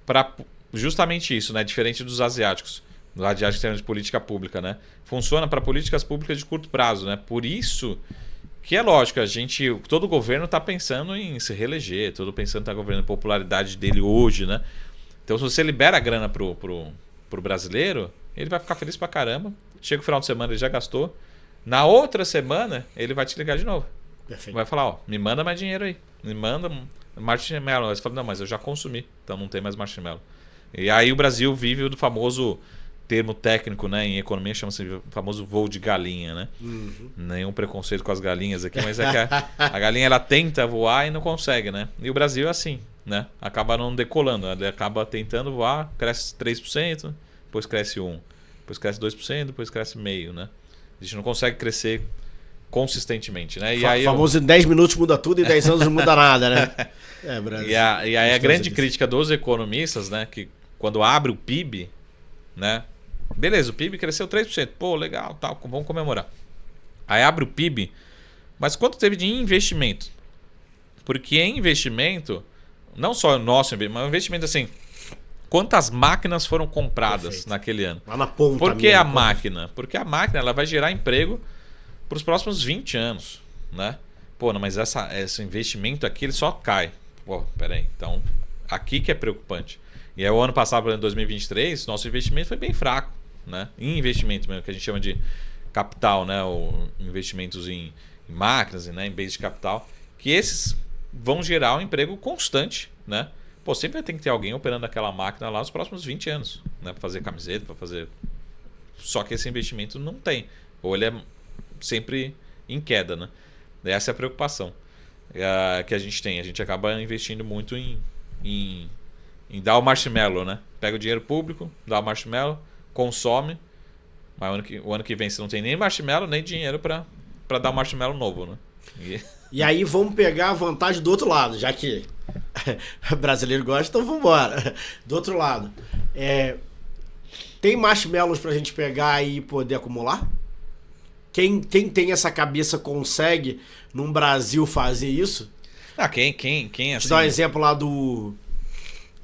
para justamente isso, né? Diferente dos asiáticos. Os asiáticos em termos de política pública, né? Funciona para políticas públicas de curto prazo, né? Por isso que é lógico, todo governo está pensando em se reeleger, todo pensando está governando a popularidade dele hoje, né? Então, se você libera a grana pro brasileiro, ele vai ficar feliz pra caramba. Chega o final de semana, ele já gastou. Na outra semana, ele vai te ligar de novo. Perfeito. Vai falar, me manda mais dinheiro aí. Me manda marshmallow. Aí você fala, não, mas eu já consumi, então não tem mais marshmallow. E aí o Brasil vive do famoso termo técnico, né, em economia chama-se o famoso voo de galinha, né? Nenhum preconceito com as galinhas aqui, mas é que a galinha ela tenta voar e não consegue, né? E o Brasil é assim, né? Acaba não decolando, ela acaba tentando voar, cresce 3%, depois cresce 1%, depois cresce 2%, depois cresce meio, né? A gente não consegue crescer consistentemente, né? E aí famoso em 10 minutos muda tudo e 10 anos não muda nada, né? Brasil. E aí a grande crítica dos economistas, né, que quando abre o PIB, né? Beleza, o PIB cresceu 3%. Pô, legal, tal, vamos comemorar. Aí abre o PIB, mas quanto teve de investimento? Porque em investimento, não só o nosso investimento, mas o investimento assim, quantas máquinas foram compradas naquele ano? Lá na ponta. Por que a máquina? Porque a máquina ela vai gerar emprego para os próximos 20 anos, né? Pô, não, mas esse investimento aqui ele só cai. Pô, peraí, então aqui que é preocupante. E aí o ano passado, em 2023, nosso investimento foi bem fraco, né? Em investimento mesmo, que a gente chama de capital, né? Ou investimentos em máquinas, né? Em bens de capital, que esses vão gerar um emprego constante, né? Pô, sempre tem que ter alguém operando aquela máquina lá nos próximos 20 anos, né? Para fazer camiseta, para fazer... Só que esse investimento não tem. Ou ele é sempre em queda, né? Essa é a preocupação que a gente tem. A gente acaba investindo muito em dar o marshmallow, né? Pega o dinheiro público, dá o marshmallow, consome, mas o ano que vem você não tem nem marshmallow, nem dinheiro para dar o marshmallow novo, né? E aí vamos pegar a vantagem do outro lado, já que brasileiro gosta, então vamos embora. Do outro lado, tem marshmallows pra gente pegar e poder acumular? Quem tem essa cabeça consegue, num Brasil, fazer isso? Quem assim... Te dar um exemplo lá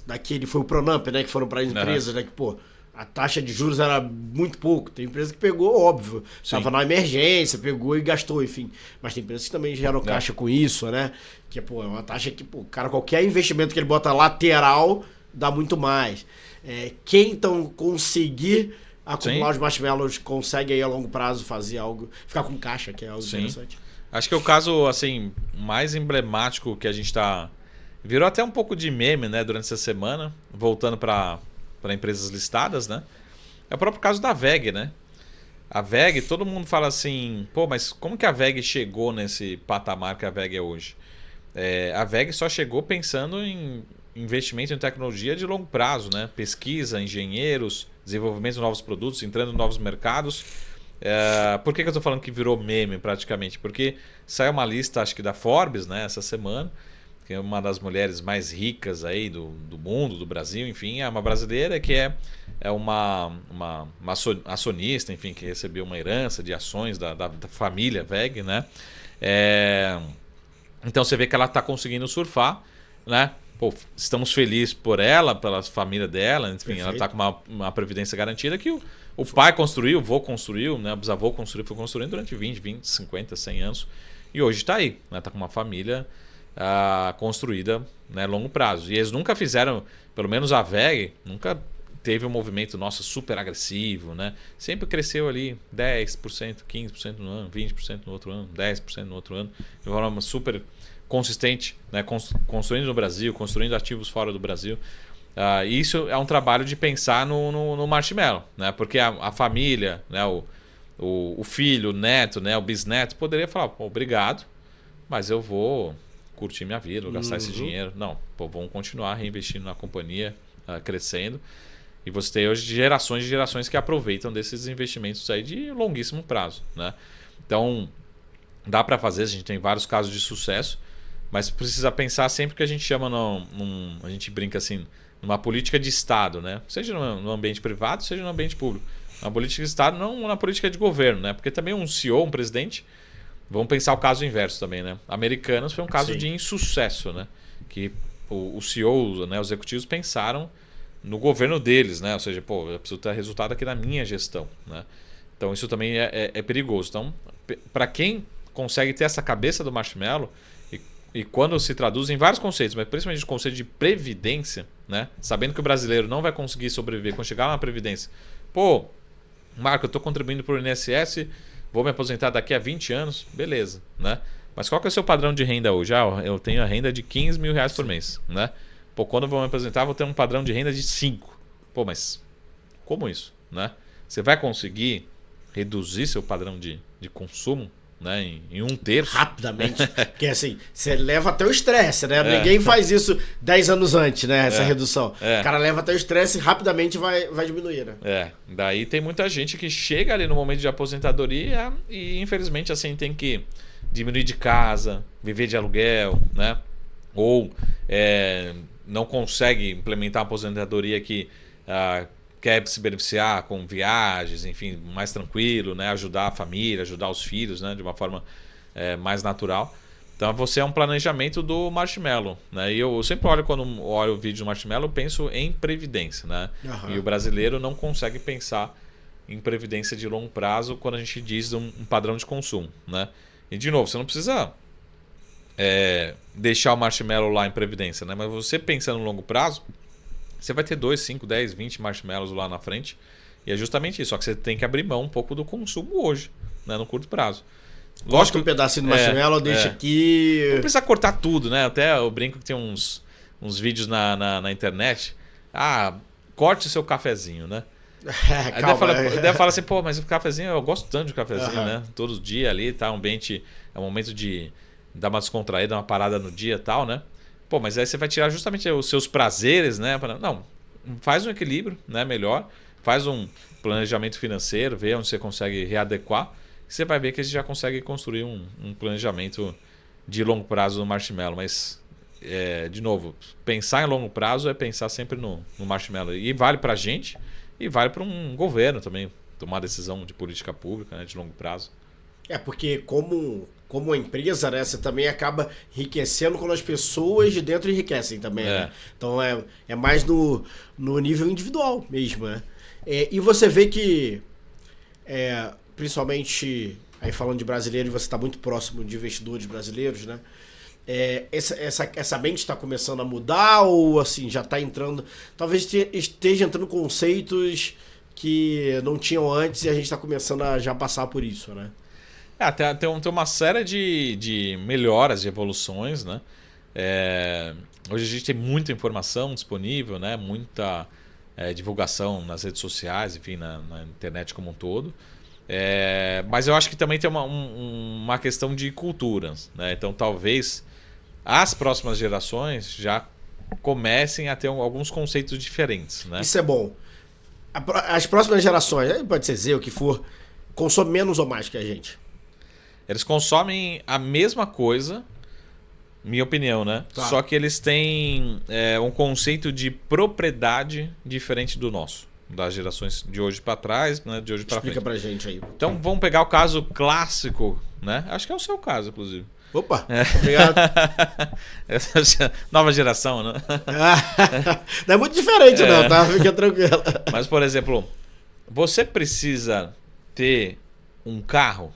daquele, foi o Pronamp, né? Que foram para empresas, né? Que, pô, a taxa de juros era muito pouco. Tem empresa que pegou, óbvio. Estava na emergência, pegou e gastou, enfim. Mas tem empresas que também geram caixa com isso, né? Que, pô, é uma taxa que, pô, cara, qualquer investimento que ele bota lateral dá muito mais. Quem então conseguir acumular os marshmallows consegue aí a longo prazo fazer algo, ficar com caixa, que é algo interessante. Acho que é o caso, assim, mais emblemático que a gente tá... Virou até um pouco de meme, né, durante essa semana, voltando para empresas listadas, né? É o próprio caso da WEG, né? A WEG, todo mundo fala assim, pô, mas como que a WEG chegou nesse patamar que a WEG é hoje? A WEG só chegou pensando em investimento em tecnologia de longo prazo, né? Pesquisa, engenheiros, desenvolvimento de novos produtos, entrando em novos mercados. Por que eu estou falando que virou meme praticamente? Porque saiu uma lista, acho que da Forbes, né, essa semana, que é uma das mulheres mais ricas aí do mundo, do Brasil, enfim, é uma brasileira que é uma acionista, enfim, que recebeu uma herança de ações da família WEG, né? Então você vê que ela está conseguindo surfar, né? Pô, estamos felizes por ela, pela família dela, enfim, perfeito. Ela está com uma previdência garantida que o pai construiu, o vô construiu, né? O bisavô construiu, foi construindo durante 20, 50, 100 anos. E hoje está aí, né? Está com uma família construída, né, a longo prazo. E eles nunca fizeram, pelo menos a WEG, nunca teve um movimento super agressivo, né? Sempre cresceu ali 10%, 15% no ano, 20% no outro ano, 10% no outro ano, de forma super consistente, né? Construindo no Brasil, construindo ativos fora do Brasil. Isso é um trabalho de pensar no marshmallow, né? Porque a família, né? o filho, o neto, né? O bisneto poderia falar, pô, obrigado, mas eu vou curtir minha vida, vou gastar esse dinheiro. Não, pô, vamos continuar reinvestindo na companhia, crescendo. E você tem hoje gerações e gerações que aproveitam desses investimentos aí de longuíssimo prazo, né? Então, dá para fazer, a gente tem vários casos de sucesso, mas precisa pensar sempre que a gente chama, a gente brinca assim, numa política de Estado, né? Seja no ambiente privado, seja no ambiente público. Uma política de Estado, não uma política de governo, né? Porque também um CEO, um presidente, vamos pensar o caso inverso também, né? Americanos foi um caso de insucesso, né? Que o CEO, né, os executivos pensaram no governo deles, né? Ou seja, pô, eu preciso ter resultado aqui na minha gestão, né? Então isso também é perigoso. Então, para quem consegue ter essa cabeça do marshmallow e quando se traduz em vários conceitos, mas principalmente o conceito de previdência, né? Sabendo que o brasileiro não vai conseguir sobreviver quando chegar na previdência. Pô, Marco, eu estou contribuindo para o INSS, vou me aposentar daqui a 20 anos, beleza, né? Mas qual que é o seu padrão de renda hoje? Eu tenho a renda de 15 mil reais por mês, né? Pô, quando eu vou me aposentar, vou ter um padrão de renda de 5. Pô, mas como isso? né? Você vai conseguir reduzir seu padrão de consumo, né, em 1/3? Rapidamente. Porque assim, você leva até o estresse, né? Ninguém faz isso 10 anos antes, né? Essa redução. O cara leva até o estresse e rapidamente vai diminuir, né? Daí tem muita gente que chega ali no momento de aposentadoria e infelizmente assim tem que diminuir de casa, viver de aluguel, né? Ou não consegue implementar uma aposentadoria que quer se beneficiar com viagens, enfim, mais tranquilo, né? Ajudar a família, ajudar os filhos, né? De uma forma mais natural. Então você é um planejamento do Marshmello, né? E eu sempre olho, quando olho o vídeo do Marshmello, eu penso em previdência, né? Uhum. E o brasileiro não consegue pensar em previdência de longo prazo quando a gente diz um padrão de consumo, né? E de novo, você não precisa deixar o Marshmello lá em previdência, né? Mas você pensando no longo prazo, você vai ter 2, 5, 10, 20 marshmallows lá na frente. E é justamente isso. Só que você tem que abrir mão um pouco do consumo hoje, né, no curto prazo. Lógico, um pedacinho do marshmallow, deixa aqui. Não precisa cortar tudo, né? Até eu brinco que tem uns vídeos na internet. Corte o seu cafezinho, né? Aí daí fala assim, pô, mas o cafezinho, eu gosto tanto de cafezinho, né? Todos os dias ali, tá? É um momento de dar uma descontraída, uma parada no dia e tal, né? Pô, mas aí você vai tirar justamente os seus prazeres, né? Não, faz um equilíbrio, né? Melhor. Faz um planejamento financeiro, vê onde você consegue readequar. Você vai ver que você já consegue construir um planejamento de longo prazo no Marshmello. Mas, de novo, pensar em longo prazo é pensar sempre no Marshmello. E vale pra gente e vale para um governo também tomar decisão de política pública, né, de longo prazo. Porque como empresa, né, você também acaba enriquecendo quando as pessoas de dentro enriquecem também, né? Então é mais no nível individual mesmo, né? E você vê que, principalmente, aí falando de brasileiro, e você está muito próximo de investidores brasileiros, né? Essa mente está começando a mudar ou assim, já está entrando... Talvez esteja entrando conceitos que não tinham antes e a gente está começando a já passar por isso, né? Tem uma série de melhoras, de evoluções, né? Hoje a gente tem muita informação disponível, né? Muita divulgação nas redes sociais, enfim, na internet como um todo. Mas eu acho que também tem uma questão de culturas, né? Então talvez as próximas gerações já comecem a ter alguns conceitos diferentes, né? Isso é bom. As próximas gerações, pode ser Z, o que for, consomem menos ou mais que a gente. Eles consomem a mesma coisa, minha opinião, né? Tá. Só que eles têm um conceito de propriedade diferente do nosso. Das gerações de hoje para trás, né? De hoje para frente. Explica pra gente aí. Então vamos pegar o caso clássico, né? Acho que é o seu caso, inclusive. Opa, obrigado. Nova geração, né? Não é muito diferente não, tá? Fica tranquilo. Mas, por exemplo, você precisa ter um carro,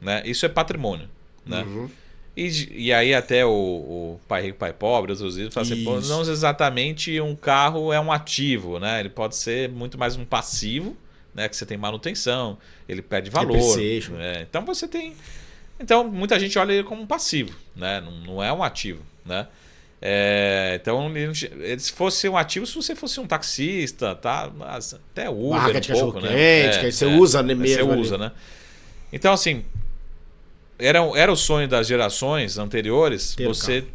né? Isso é patrimônio, né? Uhum. E aí até o pai rico, pai pobre, outros livros falam assim, pô, não exatamente um carro é um ativo, né? Ele pode ser muito mais um passivo, né? Que você tem manutenção, ele perde valor. Né? Então você tem... Então muita gente olha ele como um passivo, né? Não é um ativo, né? Então se fosse um ativo, se você fosse um taxista, tá? Mas até Uber barraca de pouco, né? Que aí você usa mesmo. Você usa, né? Então assim, era o sonho das gerações anteriores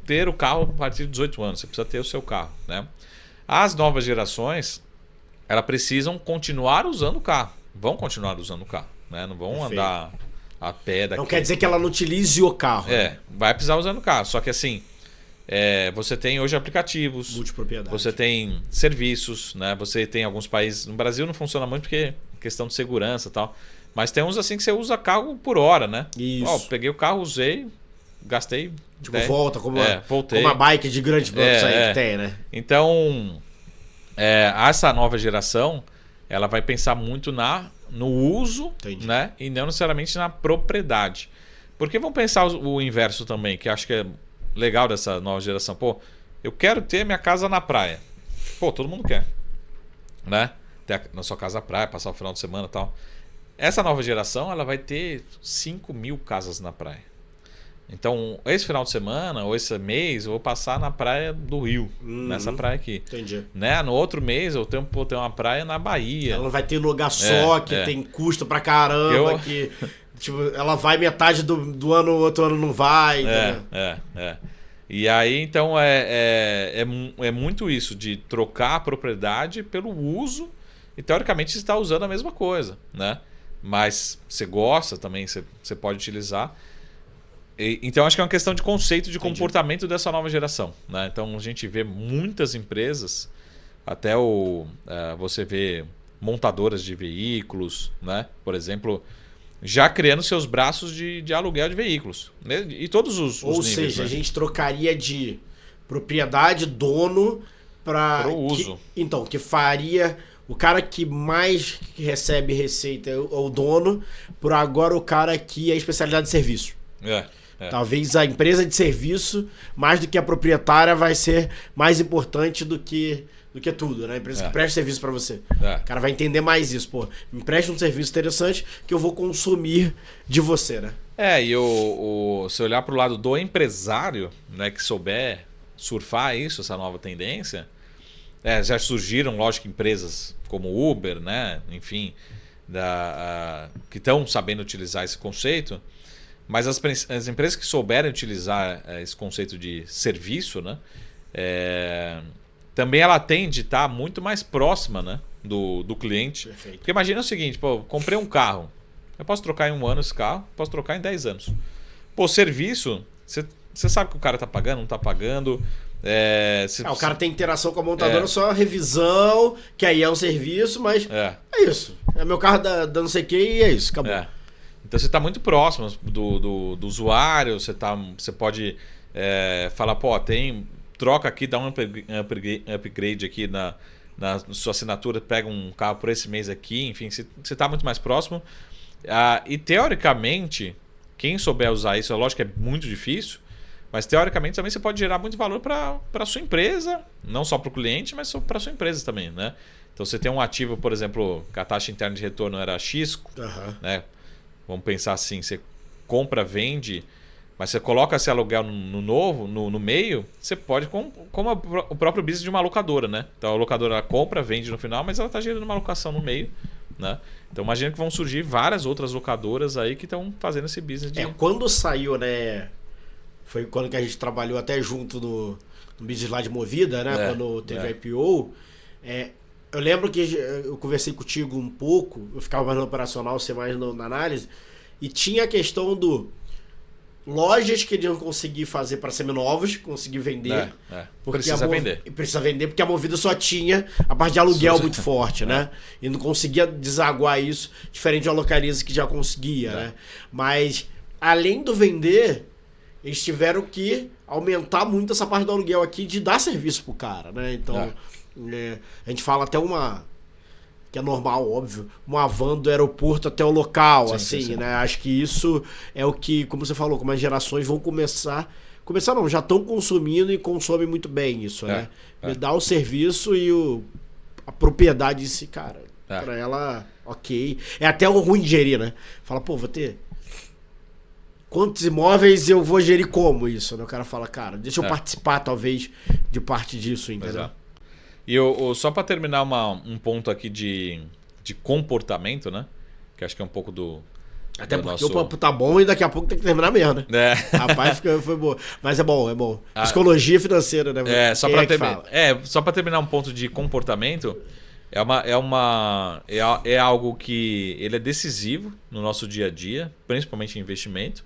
ter o carro a partir de 18 anos. Você precisa ter o seu carro, né? As novas gerações, elas precisam continuar usando o carro. Vão continuar usando o carro, né? Não vão andar a pé daqui. Não quer dizer que ela não utilize o carro. Vai precisar usando o carro. Só que assim, você tem hoje aplicativos, multipropriedade. Você tem serviços, né? Você tem alguns países... No Brasil não funciona muito porque questão de segurança e tal. Mas tem uns assim que você usa carro por hora, né? Isso. Peguei o carro, usei, gastei... Tipo, volta, voltei. Como uma bike de grande produção aí que tem, né? Então, essa nova geração, ela vai pensar muito no uso, né? E não necessariamente na propriedade. Porque vamos pensar o inverso também, que acho que é legal dessa nova geração. Pô, eu quero ter minha casa na praia. Pô, todo mundo quer, né? Ter na sua casa na praia, passar o final de semana e tal. Essa nova geração, ela vai ter 5.000 casas na praia. Então, esse final de semana ou esse mês eu vou passar na praia do Rio, nessa praia aqui. Entendi. Né? No outro mês eu tenho uma praia na Bahia. Ela não vai ter lugar só, que tem custo pra caramba, que tipo, ela vai metade do ano, o outro ano não vai. E aí, então, é muito isso, de trocar a propriedade pelo uso, e teoricamente você está usando a mesma coisa, né? Mas você gosta também, você pode utilizar. Então, acho que é uma questão de conceito de comportamento dessa nova geração, né? Então, a gente vê muitas empresas, até você vê montadoras de veículos, né? Por exemplo, já criando seus braços de aluguel de veículos, né? E todos os Ou níveis, seja, né? a gente trocaria de propriedade, dono, para o uso. Então, que faria... O cara que mais recebe receita é o dono, por agora o cara que é especialidade de serviço. Talvez a empresa de serviço, mais do que a proprietária, vai ser mais importante do que tudo, né? A empresa que presta serviço para você. O cara vai entender mais isso. Pô, me presta um serviço interessante que eu vou consumir de você, né? E se olhar para o lado do empresário, né, que souber surfar isso, essa nova tendência, já surgiram, lógico, empresas como Uber, né? Enfim, que estão sabendo utilizar esse conceito. Mas as empresas que souberem utilizar esse conceito de serviço, né, também ela tende a estar muito mais próxima, né, do cliente. Perfeito. Porque imagina o seguinte, pô, comprei um carro, eu posso trocar em 1 ano esse carro, posso trocar em 10 anos. Pô, serviço, você sabe que o cara está pagando, não está pagando. O cara tem interação com a montadora, só revisão, que aí é um serviço, mas é isso. É meu carro da não sei o que e é isso, acabou. Então você está muito próximo do usuário, você pode falar, pô, troca aqui, dá um upgrade aqui na sua assinatura, pega um carro por esse mês aqui, enfim, você está muito mais próximo. E teoricamente, quem souber usar isso, é lógico que é muito difícil, mas teoricamente também você pode gerar muito valor para a sua empresa, não só para o cliente, mas para a sua empresa também, né? Então você tem um ativo, por exemplo, que a taxa interna de retorno era X, né? Vamos pensar assim, você compra, vende, mas você coloca esse aluguel no meio, você pode, como o próprio business de uma locadora, né? Então a locadora compra, vende no final, mas ela está gerando uma alocação no meio, né? Então imagina que vão surgir várias outras locadoras aí que estão fazendo esse business de... Quando saiu, né? Foi quando que a gente trabalhou até junto no business lá de Movida, né? Quando teve IPO. Eu lembro que eu conversei contigo um pouco, eu ficava mais no operacional, você mais na análise, e tinha a questão do lojas que iriam conseguir fazer para seminovos, conseguir vender. Precisa vender. Precisa vender porque a Movida só tinha a parte de aluguel muito forte, né? E não conseguia desaguar isso, diferente de uma Localiza que já conseguia, né? Mas, além do vender, eles tiveram que aumentar muito essa parte do aluguel aqui de dar serviço pro cara, né? Então, a gente fala até que é normal, óbvio, uma van do aeroporto até o local, sim. Né? Acho que isso é o que, como você falou, como as gerações vão começar não, já estão consumindo e consomem muito bem isso, né? Me dá o serviço e a propriedade desse cara. Pra ela, ok. É até ruim de gerir, né? Fala, pô, vou ter... Quantos imóveis eu vou gerir como isso? Né? O cara fala, cara, deixa eu participar talvez de parte disso, entendeu? E só para terminar um ponto aqui de comportamento, né? Que acho que é um pouco do... Até porque o papo tá bom e daqui a pouco tem que terminar mesmo, né? Rapaz, foi bom. Mas é bom. Psicologia financeira, né? Só para terminar um ponto de comportamento, é algo que ele é decisivo no nosso dia a dia, principalmente em investimento.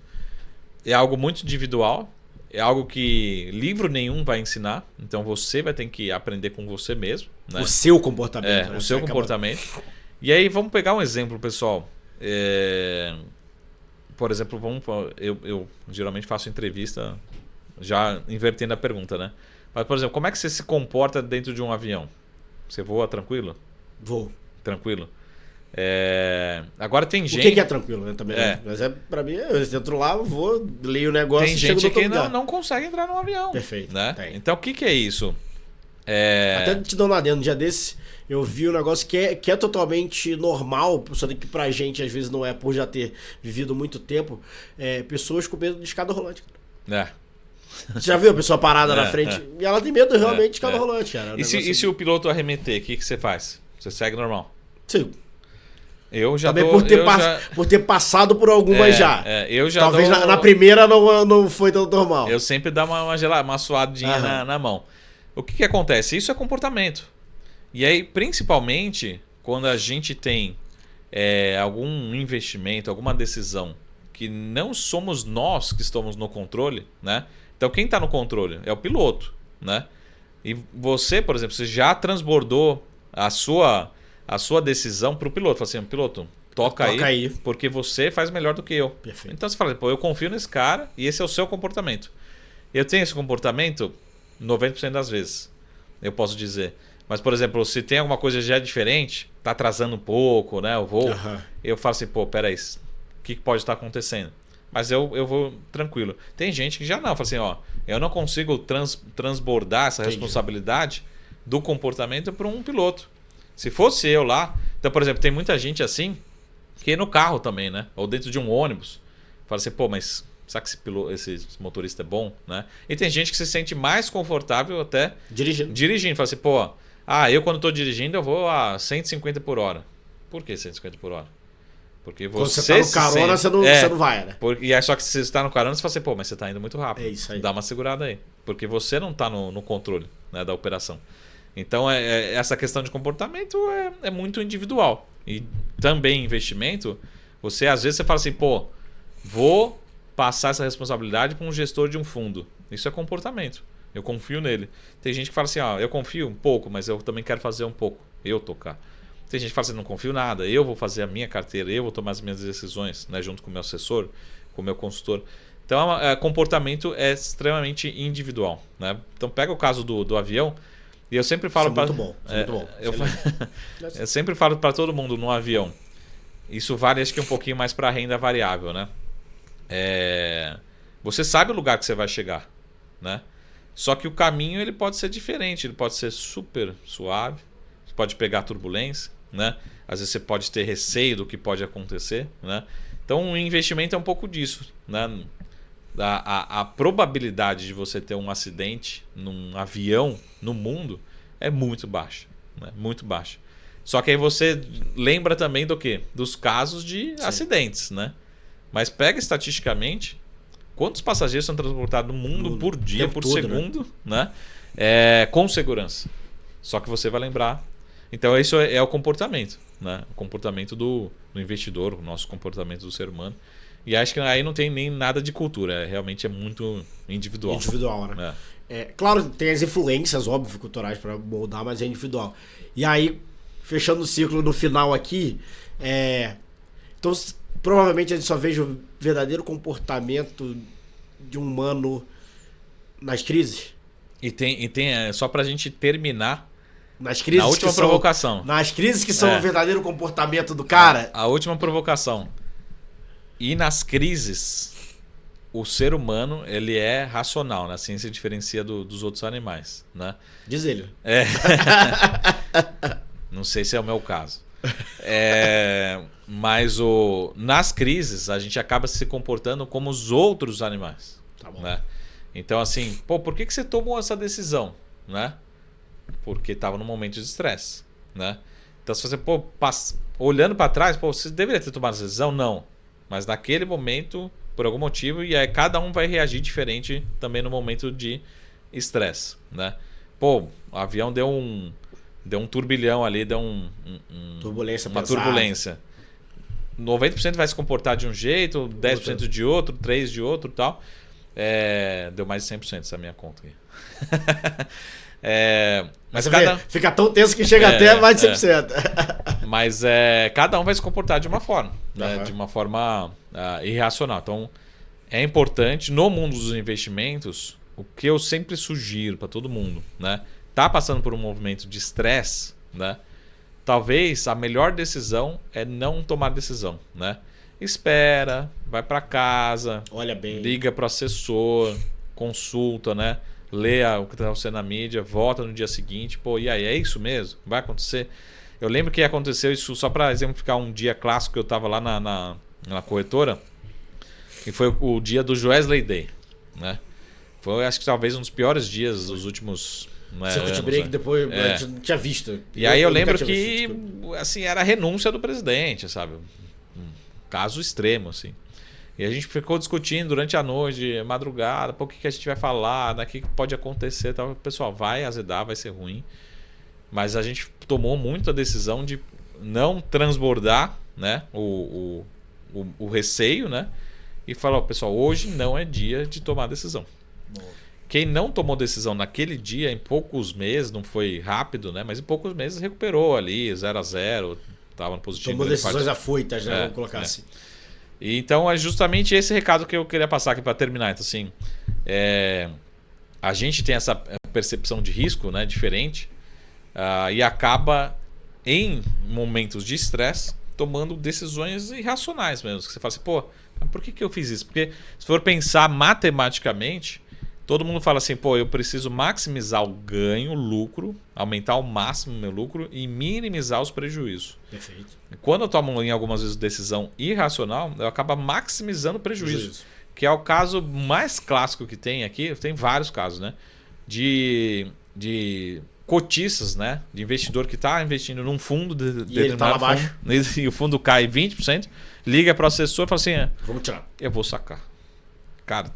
É algo muito individual, é algo que livro nenhum vai ensinar, então você vai ter que aprender com você mesmo. Né? O seu comportamento. O seu comportamento. E aí vamos pegar um exemplo, pessoal. Por exemplo, eu geralmente faço entrevista já invertendo a pergunta, né? Mas, por exemplo, como é que você se comporta dentro de um avião? Você voa tranquilo? Vou. Tranquilo. Agora tem gente... O que é tranquilo, né? Também, mas pra mim, eu entro lá, eu vou, leio o negócio e chego no outro lugar. Tem gente que não consegue entrar num avião. Perfeito. Né? Então, o que é isso? Até te dando um adendo, um dia desse, eu vi um negócio que é totalmente normal, só que pra gente às vezes não é, por já ter vivido muito tempo, pessoas com medo de escada rolante. Você já viu a pessoa parada na frente? E ela tem medo realmente de escada rolante, cara. E se o piloto arremeter, o que você faz? Você segue normal? Sim. Eu já também por ter passado por algumas já. Eu já talvez na primeira não foi tão normal. Eu sempre dou uma suadinha na mão. O que acontece? Isso é comportamento. E aí, principalmente, quando a gente tem algum investimento, alguma decisão que não somos nós que estamos no controle, né? Então, quem está no controle é o piloto, né? E você, por exemplo, você já transbordou a sua decisão para o piloto. Fala assim, piloto, toca aí, porque você faz melhor do que eu. Perfeito. Então você fala, pô, eu confio nesse cara e esse é o seu comportamento. Eu tenho esse comportamento 90% das vezes, eu posso dizer. Mas, por exemplo, se tem alguma coisa já diferente, tá atrasando um pouco, né? O voo, eu falo assim, pô, peraí, o que pode estar acontecendo? Mas eu vou tranquilo. Tem gente que já não, fala assim, ó, eu não consigo transbordar essa responsabilidade do comportamento para um piloto. Se fosse eu lá... Então, por exemplo, tem muita gente assim que no carro também, né? Ou dentro de um ônibus. Fala assim, pô, mas será que esse motorista é bom, né? E tem gente que se sente mais confortável até dirigindo. Fala assim, pô, eu quando estou dirigindo eu vou a 150 por hora. Por que 150 por hora? Porque você está no carona, você não vai, né? E aí, só que se você está no carona, você fala assim, pô, mas você está indo muito rápido. É isso aí. Dá uma segurada aí. Porque você não está no controle, né, da operação. Então, essa questão de comportamento é muito individual. E também investimento, às vezes você fala assim, pô, vou passar essa responsabilidade para um gestor de um fundo. Isso é comportamento. Eu confio nele. Tem gente que fala assim, eu confio um pouco, mas eu também quero fazer um pouco. Eu tocar. Tem gente que fala assim, não confio nada, eu vou fazer a minha carteira, eu vou tomar as minhas decisões, né, junto com o meu assessor, com o meu consultor. Então, comportamento é extremamente individual, né? Então, pega o caso do avião, e eu sempre falo para... Muito bom. Eu sempre falo para todo mundo no avião. Isso vale, acho que um pouquinho mais para a renda variável, né? Você sabe o lugar que você vai chegar, né? Só que o caminho ele pode ser diferente, ele pode ser super suave, você pode pegar turbulência, né? Às vezes você pode ter receio do que pode acontecer, né? Então o investimento é um pouco disso, né? A probabilidade de você ter um acidente num avião no mundo é muito baixa, né? Muito baixa. Só que aí você lembra também do quê? Dos casos de acidentes, né? Mas pega estatisticamente quantos passageiros são transportados no mundo por dia, por segundo, né? Com segurança. Só que você vai lembrar. Então isso é o comportamento, né? O comportamento do investidor, o nosso comportamento do ser humano. E acho que aí não tem nem nada de cultura, realmente é muito individual. Individual, né? Claro, tem as influências, óbvio, culturais para moldar, mas é individual. E aí, fechando o ciclo no final aqui, então provavelmente a gente só veja o verdadeiro comportamento de um humano nas crises. E tem só pra gente terminar, nas crises na última provocação. Nas crises que são o verdadeiro comportamento do cara. A última provocação. E nas crises, o ser humano ele é racional, né? A ciência diferencia dos outros animais, né? Diz ele. Não sei se é o meu caso. Mas nas crises a gente acaba se comportando como os outros animais. Tá bom. Né? Então assim, pô, por que você tomou essa decisão? Né? Porque estava num momento de estresse. Né? Então se você, olhando para trás, você deveria ter tomado essa decisão? Não. Mas naquele momento, por algum motivo, e aí cada um vai reagir diferente também no momento de estresse. Né? Pô, o avião deu um turbilhão ali, deu uma turbulência. 90% vai se comportar de um jeito, 10% de outro, 3% de outro e tal. Deu mais de 100% essa minha conta aqui. Mas fica tão tenso que chega até mais de 100%. Mas cada um vai se comportar de uma forma, né? De uma forma irracional. Então é importante, no mundo dos investimentos, o que eu sempre sugiro para todo mundo, né? Tá passando por um movimento de estresse, né? Talvez a melhor decisão é não tomar decisão, né? Espera, vai para casa, olha bem, liga para o assessor, consulta, né? lê o que está acontecendo na mídia, volta no dia seguinte, pô, e aí, é isso mesmo? Vai acontecer? Eu lembro que aconteceu isso, só para exemplificar um dia clássico que eu estava lá na corretora, e foi o dia do Wesley Day, né? Foi, acho que talvez um dos piores dias dos últimos... Circuit break, depois a gente não tinha visto. E aí eu lembro que assim, era a renúncia do presidente, sabe? Um caso extremo, assim. E a gente ficou discutindo durante a noite, madrugada, pô, o que a gente vai falar, o que pode acontecer. Tal. Pessoal, vai azedar, vai ser ruim. Mas a gente tomou muito a decisão de não transbordar, né, o receio, né? E falou, pessoal, hoje não é dia de tomar decisão. Quem não tomou decisão naquele dia, em poucos meses, não foi rápido, né? Mas em poucos meses recuperou ali, 0-0, estava no positivo. Tomou decisões afoitas, né? Vamos colocar assim. E então é justamente esse recado que eu queria passar aqui para terminar. Então, assim, a gente tem essa percepção de risco, né, diferente, e acaba, em momentos de estresse, tomando decisões irracionais mesmo. Que você fala assim, pô, por que eu fiz isso? Porque se for pensar matematicamente... Todo mundo fala assim, pô, eu preciso maximizar o ganho, o lucro, aumentar ao máximo o meu lucro e minimizar os prejuízos. Perfeito. Quando eu tomo em algumas vezes decisão irracional, eu acabo maximizando o prejuízo. Que é o caso mais clássico que tem aqui, tem vários casos, né? De cotistas, né? De investidor que está investindo num fundo e ele tá lá abaixo. E o fundo cai 20%, liga para o assessor e fala assim, vamos tirar. Eu vou sacar. Cara,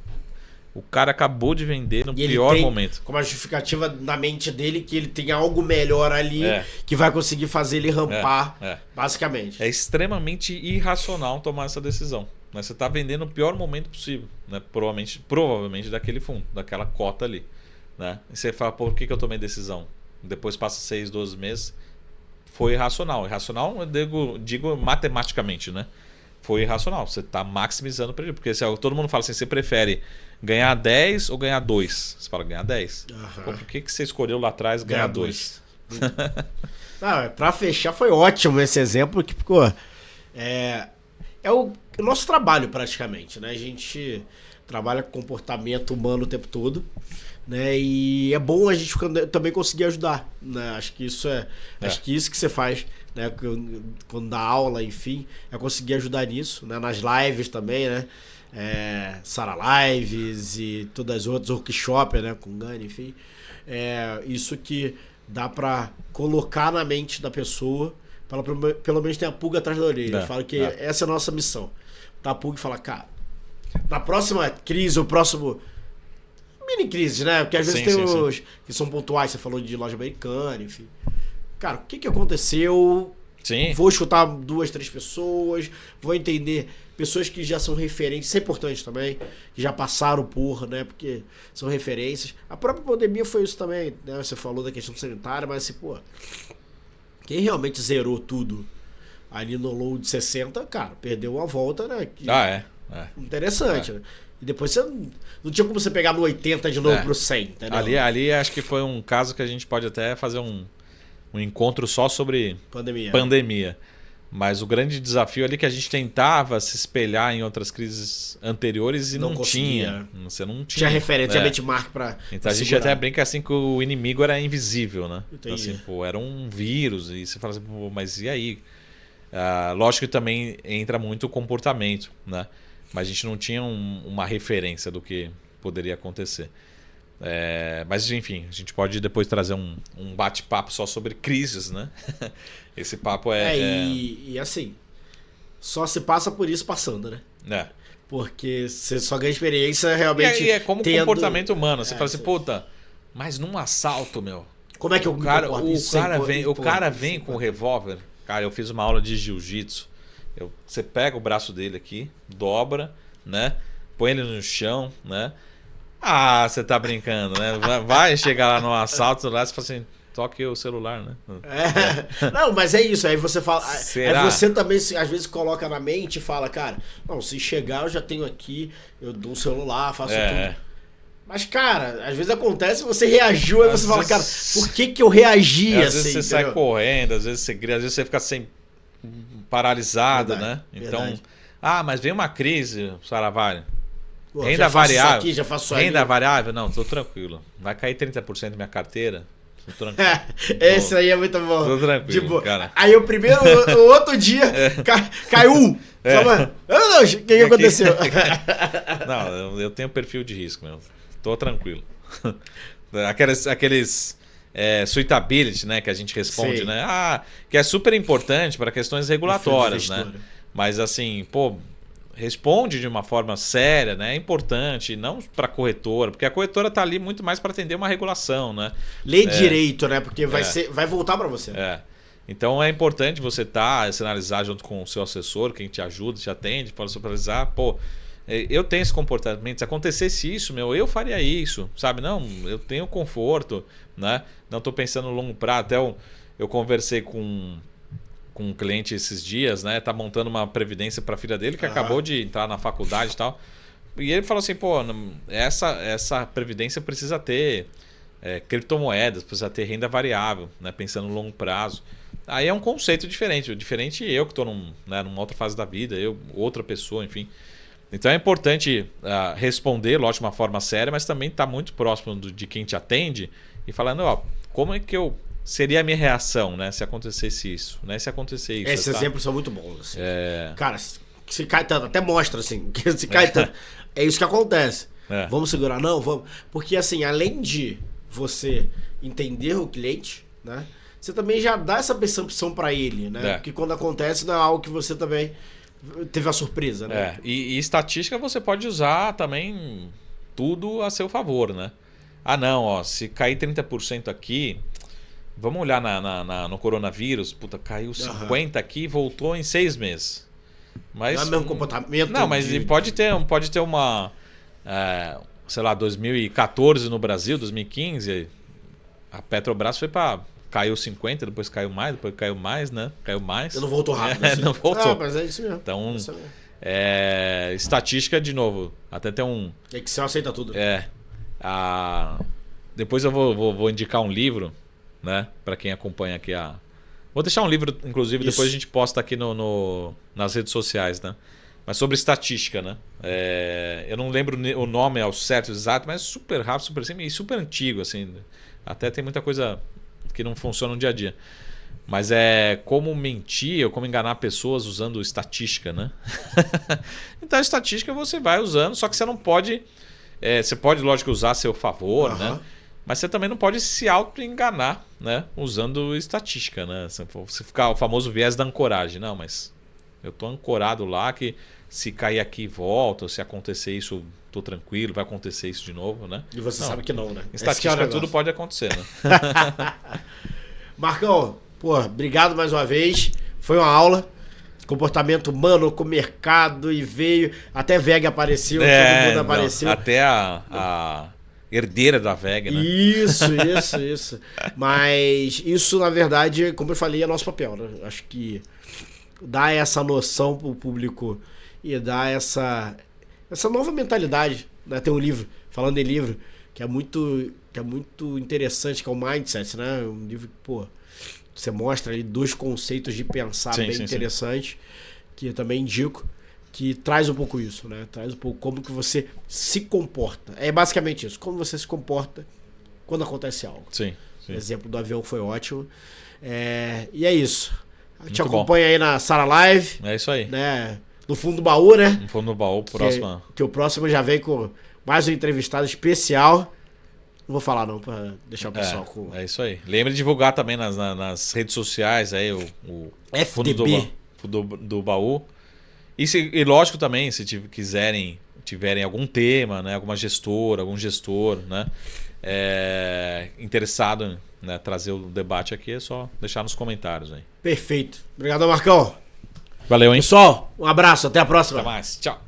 o cara acabou de vender no pior momento. Como a justificativa na mente dele que ele tem algo melhor ali que vai conseguir fazer ele rampar, basicamente. É extremamente irracional tomar essa decisão. Né? Você está vendendo no pior momento possível. Né? Provavelmente daquele fundo, daquela cota ali. Né? E você fala, por que eu tomei decisão? Depois passa 6, 12 meses. Foi irracional. Irracional, eu digo matematicamente, né? Foi irracional. Você está maximizando o prejuízo. Porque todo mundo fala assim, você prefere ganhar 10 ou ganhar 2? Você fala ganhar 10. Pô, por que você escolheu lá atrás ganhar 2? Para fechar, foi ótimo esse exemplo que ficou. É o nosso trabalho praticamente, né? A gente trabalha com comportamento humano o tempo todo, né? E é bom a gente também conseguir ajudar, né? Acho que isso acho que isso que você faz, né? Quando dá aula, enfim, é conseguir ajudar nisso, né? Nas lives também, né? Sara Lives e todas as outras, workshop, né? Com Gani, enfim. Isso que dá pra colocar na mente da pessoa, para ela pelo menos ter a pulga atrás da orelha. Eu falo que essa é a nossa missão. Tá a pulga e falar, cara, na próxima crise, o próximo... Mini crise, né? Porque às vezes tem os que são pontuais, você falou de loja americana, enfim. Cara, o que aconteceu? Sim. Vou escutar 2, 3 pessoas, vou entender pessoas que já são referências, isso é importante também, que já passaram por, né? Porque são referências. A própria pandemia foi isso também, né? Você falou da questão sanitária, mas assim, pô, quem realmente zerou tudo ali no low de 60, cara, perdeu uma volta, né? Interessante, né? E depois você não tinha como você pegar no 80 de novo pro 100, entendeu? Ali acho que foi um caso que a gente pode até fazer um encontro só sobre pandemia. Mas o grande desafio ali é que a gente tentava se espelhar em outras crises anteriores e não tinha. Você não tinha referência, tinha benchmark pra Então a gente até brinca assim que o inimigo era invisível, né? Assim, pô, era um vírus. E você fala assim, pô, mas e aí? Lógico que também entra muito o comportamento, né? Mas a gente não tinha uma referência do que poderia acontecer. Mas enfim, a gente pode depois trazer um bate-papo só sobre crises, né? Esse papo E assim, só se passa por isso passando, né? Porque você só ganha experiência realmente. E é como comportamento humano. Você fala assim, puta, mas num assalto, meu. Como é que o cara vem com o revólver. Cara, eu fiz uma aula de jiu-jitsu. Você pega o braço dele aqui, dobra, né? Põe ele no chão, né? Você tá brincando, né? Vai chegar lá no assalto, lá você fala assim, toque o celular, né? Não, mas é isso. Aí você fala. Será? Aí você também, às vezes, coloca na mente e fala, cara, não, se chegar, eu já tenho aqui, eu dou o celular, faço tudo. Mas, cara, às vezes acontece, você reagiu, aí você fala, cara, por que eu reagi assim? Às vezes você sai correndo, às vezes você grita, às vezes você fica sem paralisado, né? Então, mas vem uma crise, Saravalho. Pô, Renda já faço variável. isso aqui, já faço isso Renda ali. variável, não, tô tranquilo. Vai cair 30% da minha carteira. Tô tranquilo. Esse aí é muito bom. Tô tranquilo, Tipo, cara. aí o primeiro, o outro dia, caiu um. Só, mano, meu Deus, o que aconteceu? Não, eu tenho perfil de risco, meu. Tô tranquilo. Aqueles suitability, né, que a gente responde, Sim. né? Que é super importante para questões regulatórias, né? Investidor. Mas assim, pô, responde de uma forma séria, né? É importante, não para corretora, porque a corretora tá ali muito mais para atender uma regulação, né? Lê direito, né? Porque vai voltar para você. Então é importante você se analisar junto com o seu assessor, quem te ajuda, te atende, pode supervisar. Pô, eu tenho esse comportamento. Se acontecesse isso, eu faria isso, sabe? Não, eu tenho conforto, né? Não estou pensando no longo prazo. Até eu conversei com um cliente esses dias, né? Tá montando uma previdência para a filha dele que acabou de entrar na faculdade e tal. E ele falou assim, pô, essa previdência precisa ter criptomoedas, precisa ter renda variável, né? Pensando no longo prazo. Aí é um conceito diferente. Diferente eu que estou numa outra fase da vida, outra pessoa, enfim. Então é importante responder, lógico, de uma forma séria, mas também estar muito próximo de quem te atende e falando, como é que seria a minha reação, né? Se acontecesse isso, né? Se acontecer isso. Esses exemplos são muito bons. Assim. É... Cara, se cai tanto, até mostra assim, que se cai tanto. É isso que acontece. Vamos segurar? Não, vamos. Porque assim, além de você entender o cliente, né? Você também já dá essa percepção para ele, né? Porque quando acontece não é algo que você também teve a surpresa, né? E estatística você pode usar também tudo a seu favor, né? Não, se cair 30% aqui, vamos olhar no coronavírus, puta, caiu 50% aqui e voltou em 6 meses. Mas, não é o mesmo comportamento. Não, mas pode ter uma, sei lá, 2014 no Brasil, 2015, a Petrobras caiu 50%, depois caiu mais, né? Caiu mais. Não voltou rápido. Assim. Não voltou. Mas é isso mesmo. Então, estatística, de novo, até tem um... Excel aceita tudo. Depois eu vou indicar um livro, né? Para quem acompanha aqui Vou deixar um livro, inclusive, isso. Depois a gente posta aqui nas redes sociais, né? Mas sobre estatística, né? Eu não lembro o nome ao certo, exato, mas super rápido, super simples e super antigo, assim. Até tem muita coisa que não funciona no dia a dia. Mas como mentir ou como enganar pessoas usando estatística, né? Então a estatística você vai usando, só que você não pode... você pode, lógico, usar a seu favor, né? Mas você também não pode se auto-enganar, né? Usando estatística, né? Você ficar o famoso viés da ancoragem. Não, mas eu tô ancorado lá que se cair aqui volta, ou se acontecer isso, tô tranquilo, vai acontecer isso de novo, né? E você sabe que não, né? Estatística tudo pode acontecer, né? Marcão, obrigado mais uma vez. Foi uma aula. Comportamento humano com mercado e veio. Até VEG apareceu, todo mundo apareceu. Até a herdeira da VEG, né? Isso. Mas isso, na verdade, como eu falei, é nosso papel, né? Acho que dá essa noção pro público e dá essa nova mentalidade, né? Tem um livro, falando em livro, que é muito interessante, que é o Mindset, né? Um livro que, você mostra ali 2 conceitos de pensar bem interessantes, que eu também indico, que traz um pouco isso, né? Traz um pouco como que você se comporta. É basicamente isso, como você se comporta quando acontece algo. Sim. O exemplo do avião foi ótimo. E é isso. Te Muito acompanha aí na Sara Live. É isso aí. Né? No fundo do baú, né? No fundo do baú, próxima. Que o próximo já vem com mais um entrevistado especial. Não vou falar não, pra deixar o pessoal com... É isso aí. Lembre de divulgar também nas redes sociais aí o FDB. fundo do baú. E lógico também, se tiverem algum tema, né, alguma gestora, algum gestor, né, interessado em trazer o debate aqui, é só deixar nos comentários aí. Perfeito. Obrigado, Marcão. Valeu, hein? Pessoal, um abraço. Até a próxima. Até mais. Tchau.